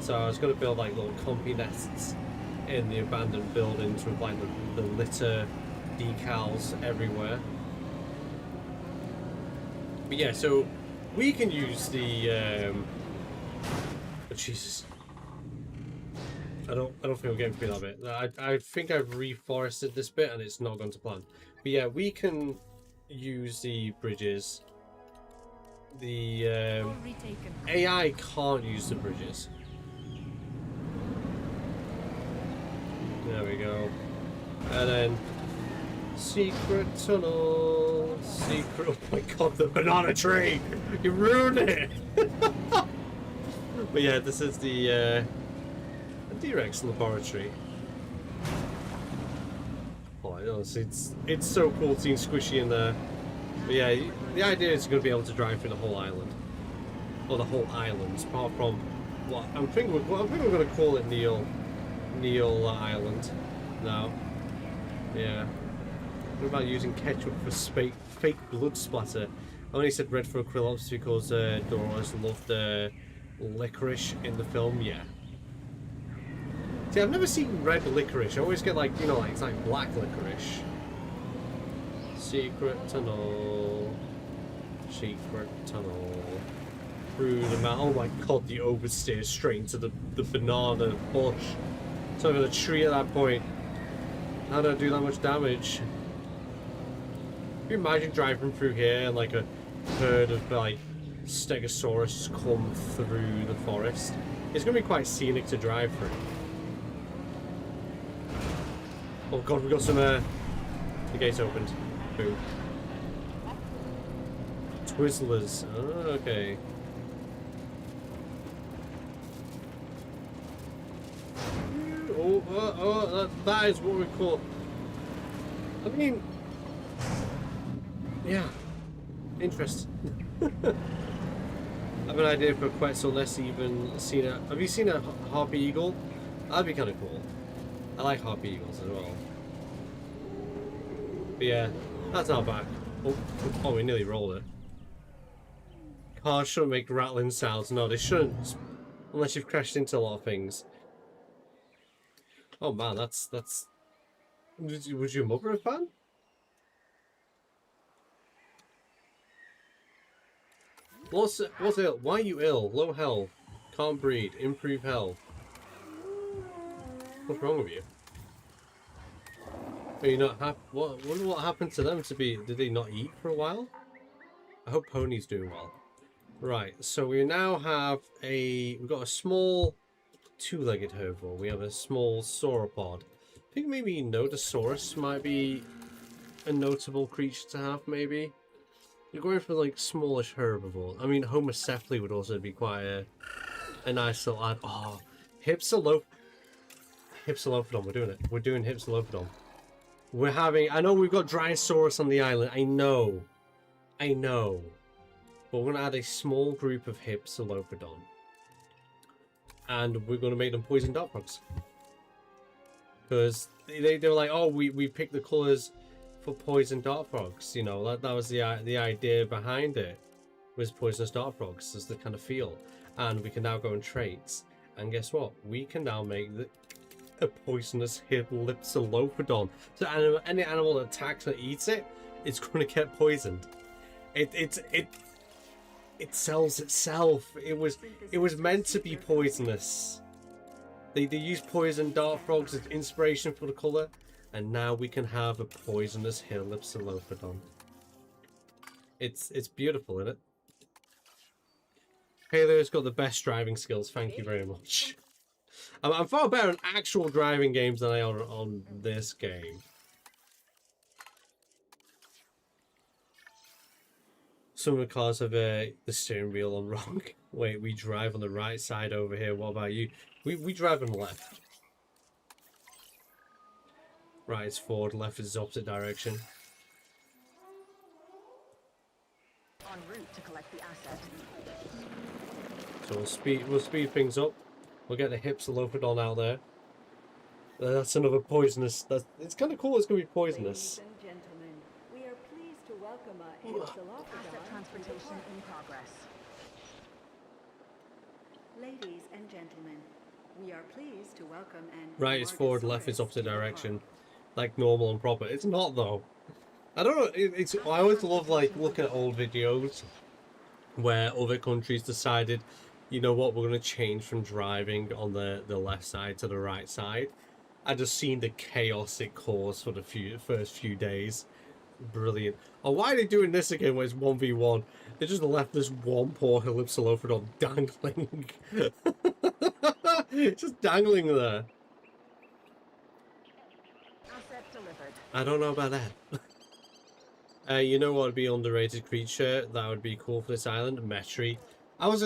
So I was going to build like little compy nests in the abandoned buildings with like the litter decals everywhere. But yeah, so we can use the oh, Jesus. I don't think we're getting through that bit. I think I've reforested this bit and it's not gone to plan. But yeah, we can use the bridges. The AI can't use the bridges. There we go. And then secret tunnel. Secret. Oh my god, the banana tree! You ruined it! But yeah, this is the D-Rex laboratory. Oh, honestly, it's so cool seeing Squishy in there. But yeah, the idea is you're going to be able to drive through the whole island. Or the whole islands, apart from what I think we're going to call it Neil Island now. Yeah. What about using ketchup for fake blood splatter? I only said red for Aquilops because Dora's loved licorice in the film. Yeah. See, I've never seen red licorice. I always get like, you know, like it's like black licorice. Secret tunnel. Secret tunnel. Through the mountain. Oh my god, the oversteer straight into the banana bush. So I've got a tree at that point. How do I do that much damage? Can you imagine driving through here and like a herd of like Stegosaurus come through the forest? It's gonna be quite scenic to drive through. Oh god, we got some the gate's opened. Boom. Twizzlers. Oh, okay. That is what we call. I mean, yeah, interesting. I have an idea for a Quetzal. Unless even seen a. Have you seen a harpy eagle? That'd be kind of cool. I like harpy eagles as well. But yeah, that's not bad. Oh, we nearly rolled it. Cars shouldn't make rattling sounds. No, they shouldn't, unless you've crashed into a lot of things. Oh man, that's. Was your mother a fan? What's ill? Why are you ill? Low health. Can't breed. Improve health. What's wrong with you? Are you not happy? What happened to them to be? Did they not eat for a while? I hope Pony's doing well. Right, so we now have we've got a small two-legged herbivore. We have a small sauropod. I think maybe Nodosaurus might be a notable creature to have, maybe. You're going for like smallish herbivores. I mean, Homocephaly would also be quite a nice little add. Oh, Hypsilophodon. We're doing it. We're doing Hypsilophodon. We're having. I know we've got Dryosaurus on the island. I know. But we're gonna add a small group of Hypsilophodon, and we're gonna make them poison dart frogs. Because they were like, oh, we picked the colors for poison dart frogs. You know, that was the idea behind it, was poisonous dart frogs as the kind of feel. And we can now go in traits, and guess what? We can now make a poisonous Hypsilophodon. So any animal that attacks or eats it, it's going to get poisoned. It sells itself. It was meant to be poisonous. They used poison dart frogs as inspiration for the color, and now we can have a poisonous Hypsilophodon. It's beautiful, isn't it? Halo's got the best driving skills. Thank you very much. I'm far better in actual driving games than I am on this game. Some of the cars have the steering wheel on wrong. Wait, we drive on the right side over here. What about you? We drive on the left. Right is forward, left is the opposite direction. En route to collect the asset. So we'll speed things up. We'll get the Hypsilophodon out there. That's another poisonous. It's kind of cool. It's gonna be poisonous. Ladies and gentlemen, we are pleased to welcome a Asset Hypsilophodon. transportation in progress. Ladies and gentlemen, we are pleased to welcome an Right is forward, left is Amargasaurus opposite to the direction. park. Like normal and proper. It's not though. I don't know. I always love like looking at old videos where other countries decided, you know what, we're going to change from driving on the left side to the right side. I just seen the chaos it caused for the first few days. Brilliant. Oh, why are they doing this again when it's 1v1? They just left this one poor Hypsilophodon dangling. Just dangling there. Asset delivered. I don't know about that. You know what would be an underrated creature that would be cool for this island? Metri. I'm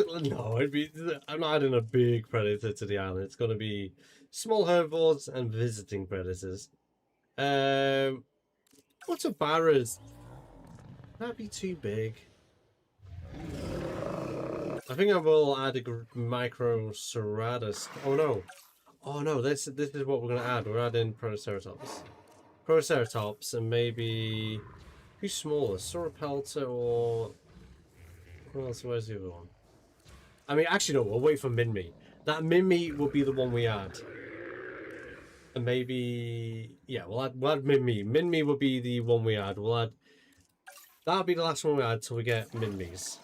not adding a big predator to the island. It's going to be small herbivores and visiting predators. What's a Barras? That'd be too big. I think I will add a Microceratops. Oh no, this is what we're going to add. We're adding Protoceratops. Protoceratops and maybe... Who's smaller? Sauropelta or... What else? Where's the other one? I mean, actually no, we'll wait for Minmi. That Minmi will be the one we add. And maybe... Yeah, we'll add Minmi. Minmi will be the one we add. We'll add... That'll be the last one we add till we get Minmis.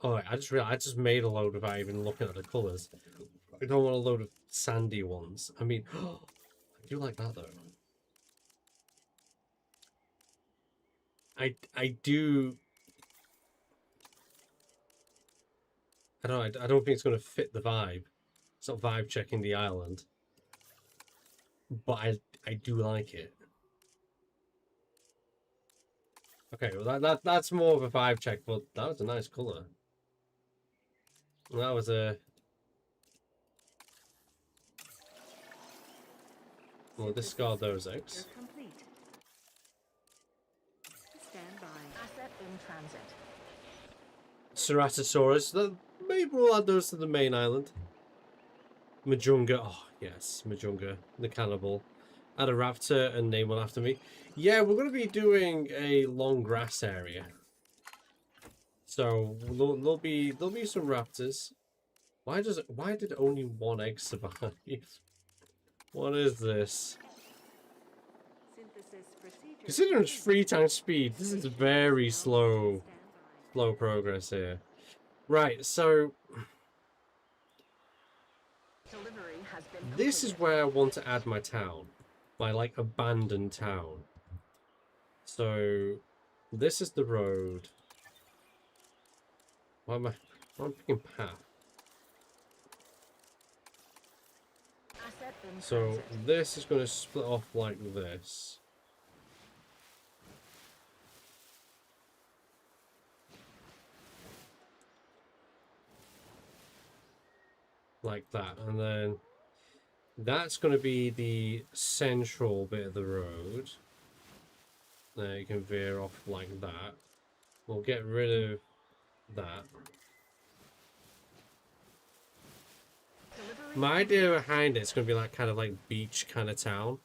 Oh, I just realized I just made a load without even looking at the colours. I don't want a load of sandy ones. I mean, I do like that though. I do. I don't know. I don't think it's going to fit the vibe. It's not vibe checking the island, but I do like it. Okay, well that's more of a vibe check, but that was a nice color. That was a. We'll discard those eggs. You're complete. Stand by. Asset in transit. Ceratosaurus. Maybe we'll add those to the main island. Majunga. Oh, yes. Majunga. The cannibal. Add a raptor and name one after me. Yeah, we're going to be doing a long grass area. So there'll be some raptors. Why did only one egg survive? What is this? Synthesis procedure. Considering it's 3 times speed, this is very slow progress here. Right, so Delivery has been this is completed. where I want to add my town. My, like, abandoned town. So, this is the road. Why am I picking path? Asset in So, transit. this is going to split off like this. Like that, and then that's going to be the central bit of the road. There you can veer off like that. We'll get rid of that. Delivery My idea behind it's going to be like kind of like beach kind of town.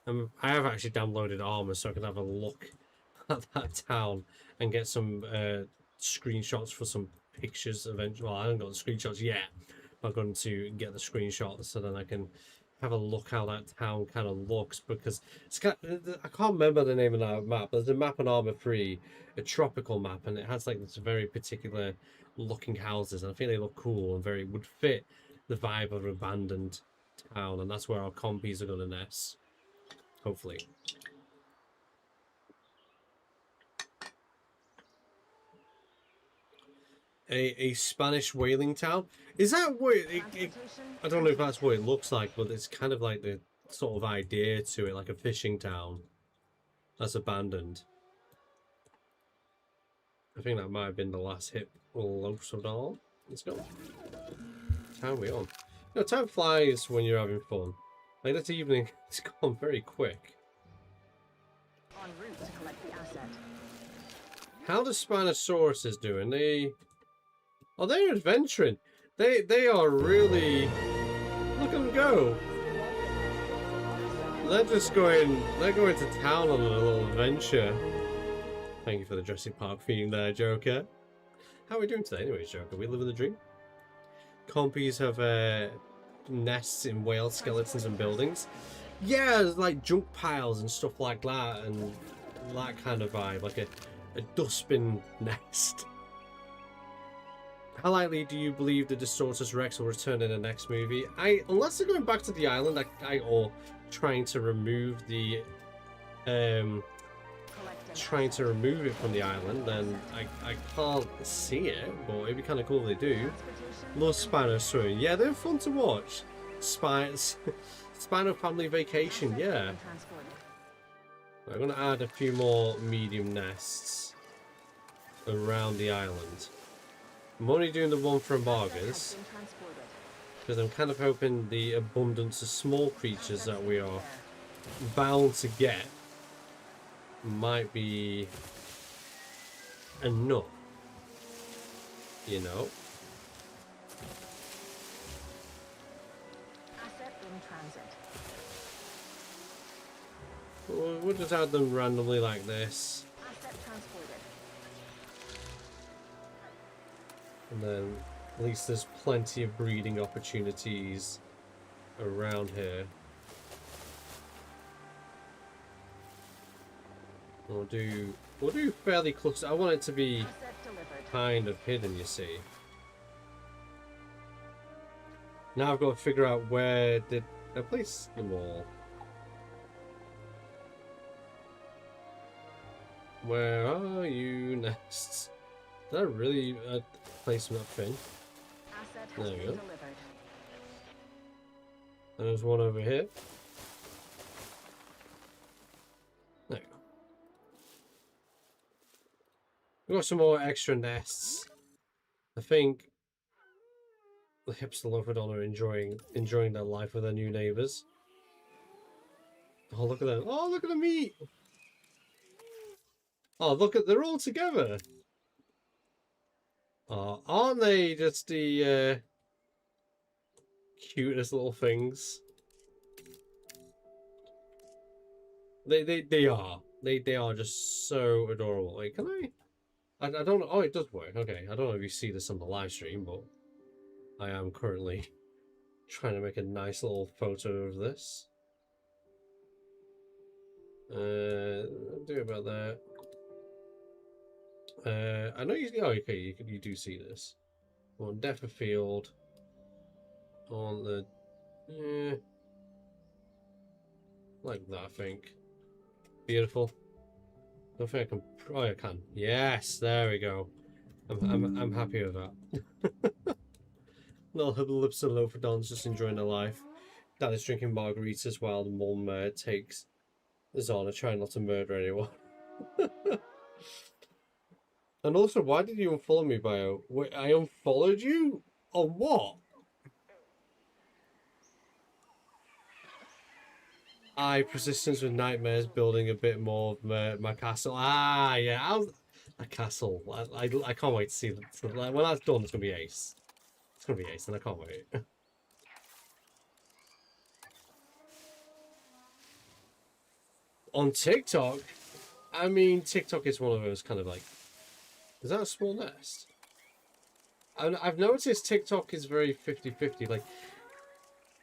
I have actually downloaded Armor so I can have a look at that town and get some screenshots for some pictures eventually. Well, I haven't got the screenshots yet. I'm going to get the screenshots so then I can have a look how that town kind of looks, because it's kind of, I can't remember the name of that map. There's a map on Armor 3, a tropical map, and it has like this very particular looking houses, and I think they look cool and very would fit the vibe of an abandoned town, and that's where our compies are going to nest, hopefully. A Spanish whaling town? Is that what transportation. I don't know if that's what it looks like, but it's kind of like the sort of idea to it, like a fishing town that's abandoned. I think that might have been the last hit Losodal. Let's go. Time we on. You know, time flies when you're having fun. Like this evening, it's gone very quick. En route to collect the asset. How the Spinosaurus doing? They're adventuring. They are really. Look at them go. They're just going. They're going to town on a little adventure. Thank you for the Jurassic Park theme there, Joker. How are we doing today, anyways, Joker? We living the dream. Compies have nests in whale skeletons and buildings. Yeah, there's like junk piles and stuff like that, and that kind of vibe, like a dustbin nest. How likely do you believe the Distortus Rex will return in the next movie? Unless they're going back to the island, or trying to remove the trying to remove it from the island, then I can't see it, but it'd be kind of cool if they do. Love Spinosaurus. Yeah, they're fun to watch. Spino Family Vacation, yeah. I'm going to add a few more medium nests around the island. I'm only doing the one for embargoes, because I'm kind of hoping the abundance of small creatures that we are bound to get might be enough, you know. Asset in transit. We'll just add them randomly like this, Asset transported. and then at least there's plenty of breeding opportunities around here. We'll do fairly close. I want it to be Asset delivered. kind of hidden, you see. Now I've got to figure out where did I place them all. Where are you nests? Did I really place them up in? Asset There has we been go. delivered. And there's one over here. There we go. We've got some more extra nests. I think the hipster Lophedon are enjoying their life with their new neighbours. Oh, look at them. Oh, look at the meat. Oh, look at, they're all together. Oh, aren't they just the cutest little things? They are. They are just so adorable. Wait, can I don't know. Oh, it does work. Okay, I don't know if you see this on the live stream, but I am currently trying to make a nice little photo of this. Do about that. I know you. Oh, okay. You do see this on Depperfield. On the, like that. I think. Beautiful. I don't think I can. Oh, I can. Yes, there we go. I'm happy with that. Little lips and Lophedon's just enjoying their life. Dad is drinking margaritas while the mum takes Zana, trying not to murder anyone. And also, why did you unfollow me, Bio? Wait, I unfollowed you? On what? Persistence with nightmares, building a bit more of my castle. Ah, yeah, a castle. I can't wait to see that. So, like, when that's done, it's gonna be ace. It's gonna be ace, and I can't wait. On TikTok, I mean, TikTok is one of those kind of like. Is that a small nest? I've noticed TikTok is very 50-50. Like,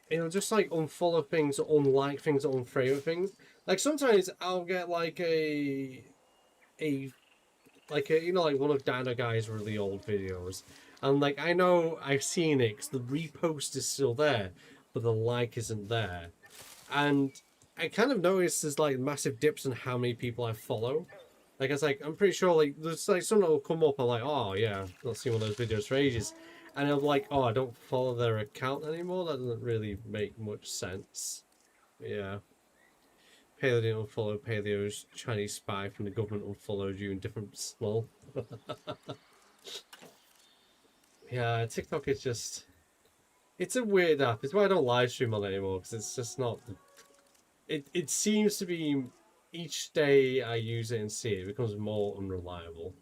it'll just like unfollow things, or unlike things, or unfavorite things. Like sometimes I'll get like a you know, like one of Dana Guy's really old videos, and like I know I've seen it 'cause the repost is still there, but the like isn't there, and I kind of noticed there's like massive dips in how many people I follow. Like it's like I'm pretty sure like there's like someone will come up and like, oh yeah, I've seen one of those videos for ages. And I'm like, oh, I don't follow their account anymore. That doesn't really make much sense. Yeah. Paleo didn't unfollow Paleo's Chinese spy from the government unfollowed you in different small. Yeah, TikTok is just... It's a weird app. It's why I don't live stream on it anymore, because it's just not... It seems to be... Each day I use it and see it, it becomes more unreliable.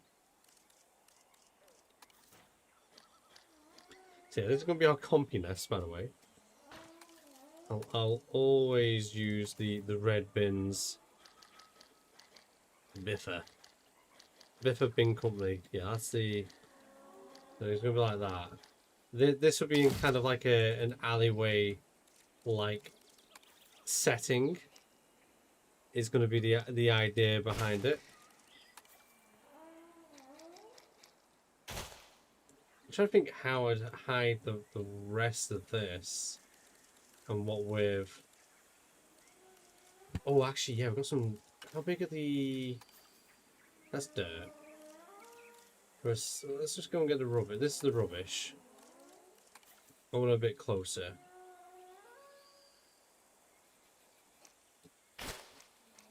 So yeah, this is going to be our compy nest, by the way. I'll always use the red bins. Biffa Bin Company. Yeah, that's the... So it's going to be like that. This would be in kind of like an alleyway like setting. Is going to be the idea behind it. I'm trying to think how I'd hide the rest of this and what with. Oh, actually, yeah, we've got some. How big are the? That's dirt. Let's just go and get the rubbish. This is the rubbish. Going a bit closer.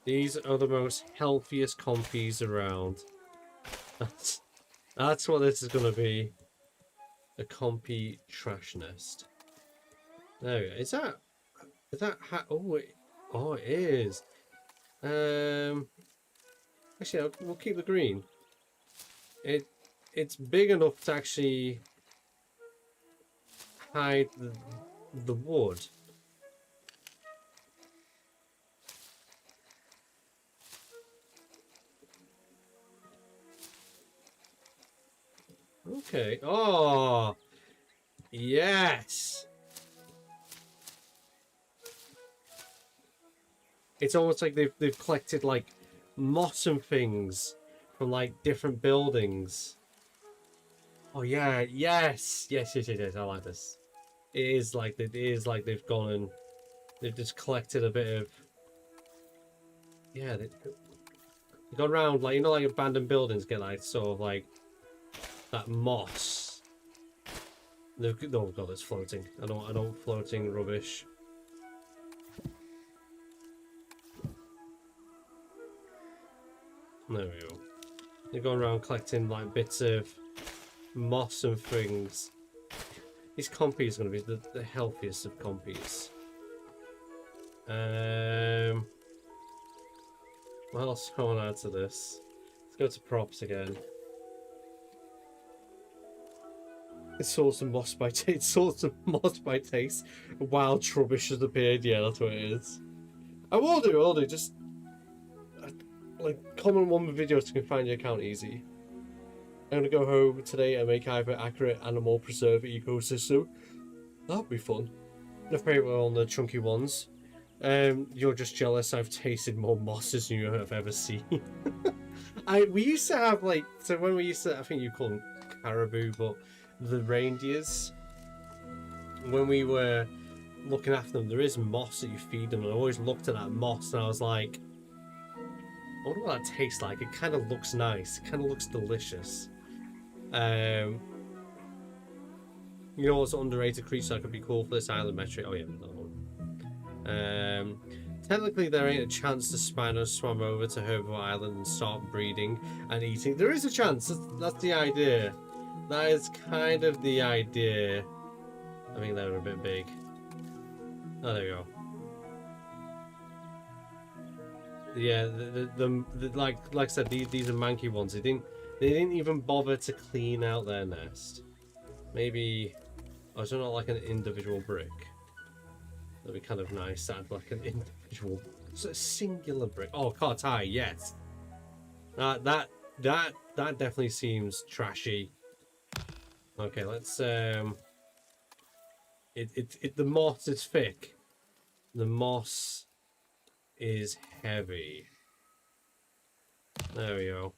These are the most healthiest compies around. That's what this is going to be. A compy trash nest. There we go. Is that oh, it is. Actually, we'll keep the green. It's big enough to actually hide the wood. Okay. Oh, yes. It's almost like they've collected like moss and things from like different buildings. Oh yeah, yes. I like this. it is like they've gone and they've just collected a bit of, yeah, they've gone around, like, you know, like abandoned buildings get like sort of like that moss. Oh god, it's floating. I don't floating rubbish. There we go. They're going around collecting like bits of moss and things. These compies are going to be the healthiest of compies. What else can I add to this? Let's go to props again. It saw some moss by taste. Saw some moss by taste. Wild trubbish has appeared. Yeah, that's what it is. I will do. Just like comment one videos to find your account easy. I'm gonna go home today and make either accurate animal preserve ecosystem. That'd be fun. The favourite on the chunky ones. You're just jealous. I've tasted more mosses than you have ever seen. We used to have like, so when we used to, I think you call them caribou, but the reindeers, when we were looking after them, there is moss that you feed them, and I always looked at that moss and I was like, I wonder what that tastes like. It kind of looks nice. It kind of looks delicious. You know what's an underrated creature that could be cool for this island metric? Oh yeah, that one. Technically there ain't a chance the Spinos swam over to Herbo Island and start breeding and eating. There is a chance. That's the idea. That is kind of the idea. I think they're a bit big. Oh, there you go. Yeah, the like I said, these are manky ones. They didn't even bother to clean out their nest. Maybe, oh, is it not like an individual brick? That'd be kind of nice to add like an individual, so a singular brick. Oh, Kartai, yes. That definitely seems trashy. Okay, let's the moss is thick. The moss is heavy. There we go.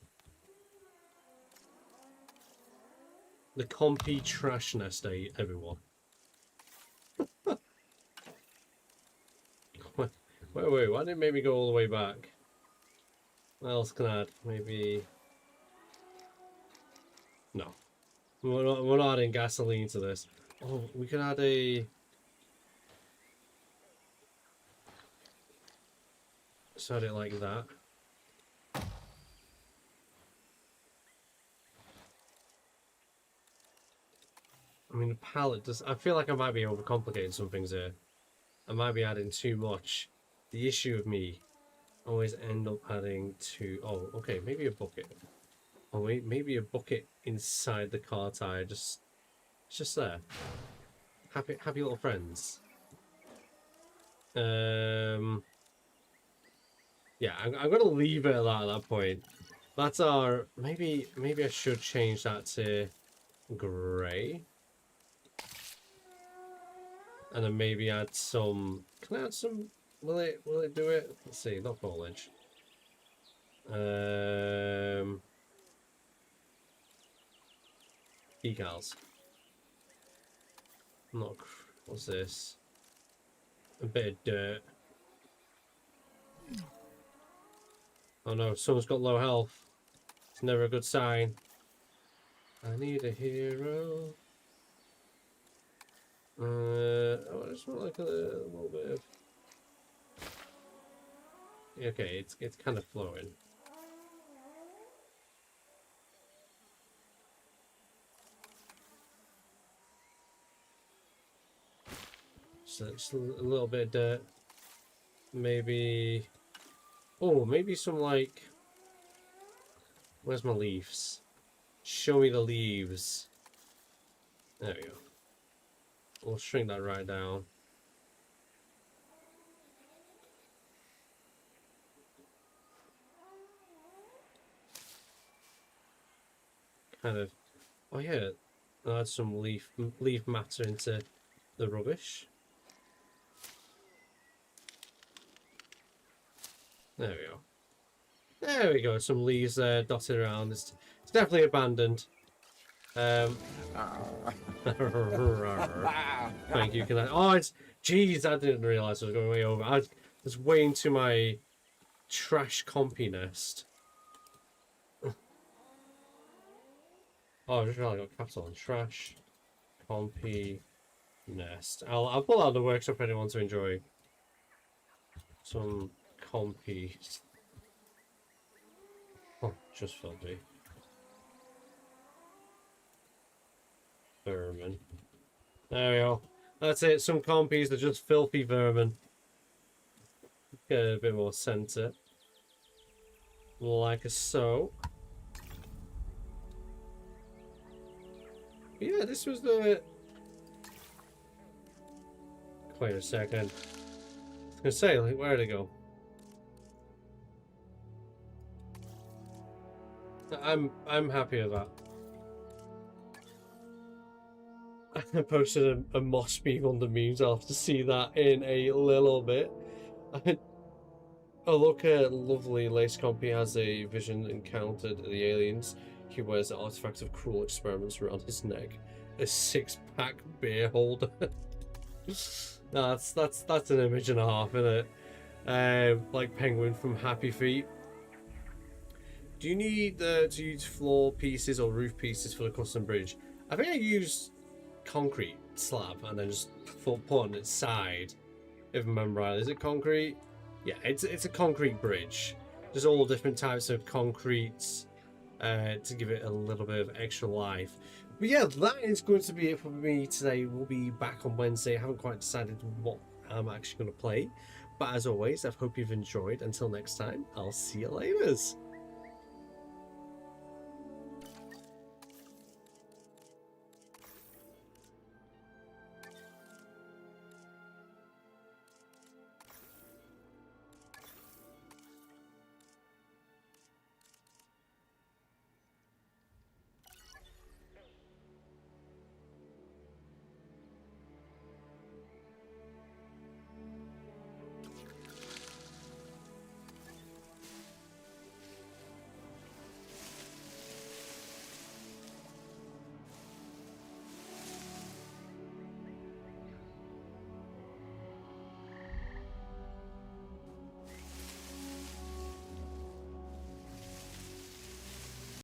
The compy trash nest, everyone. Wait, why didn't it make me go all the way back? What else can I add? Maybe... No. We're not adding gasoline to this. Oh, we could add a... Set it like that. I mean, the palette does... I feel like I might be overcomplicating some things here. I might be adding too much. The issue of me, I always end up adding too... Oh, okay, maybe a bucket. Oh, wait, maybe a bucket inside the car tire. It's just there. Happy little friends. Yeah, I'm gonna leave it at that point. That's our... Maybe I should change that to grey. And then maybe add some... Can I add some... Will it do it? Let's see, not foliage. Decals. Not... What's this? A bit of dirt. Oh no, someone's got low health. It's never a good sign. I need a hero. I just want like a little bit of... Okay, it's kind of flowing. So it's a little bit of dirt. Maybe... Oh, maybe some like... Where's my leaves? Show me the leaves. There we go. We'll shrink that right down. Kind of... Oh yeah, I'll add some leaf matter into the rubbish. There we go. There we go. Some leaves dotted around. It's definitely abandoned. Thank you. Can I? Oh, it's jeez. I didn't realize I was going way over. I was way into my trash compy nest. Oh, I just realized I got capital on trash compy nest. I'll pull out the workshop if anyone wants to enjoy some compies. Oh, just filthy. Vermin. There we go. That's it. Some compies are just filthy vermin. Get a bit more center. Like so. Yeah, this was the... Wait a second. I was gonna say, like, where'd it go? I'm happy with that. I posted a moss meme on the memes. I'll have to see that in a little bit. Oh, look at lovely Lace Compy has a vision encountered the aliens. He wears artifacts of cruel experiments around his neck. A 6-pack beer holder. That's an image and a half, isn't it? Like Penguin from Happy Feet. Do you need to use floor pieces or roof pieces for the custom bridge? I think I used concrete slab and then just put on its side. If I remember right, is it concrete? Yeah, it's a concrete bridge. There's all different types of concretes to give it a little bit of extra life. But yeah, that is going to be it for me today. We'll be back on Wednesday. I haven't quite decided what I'm actually going to play. But as always, I hope you've enjoyed. Until next time, I'll see you later.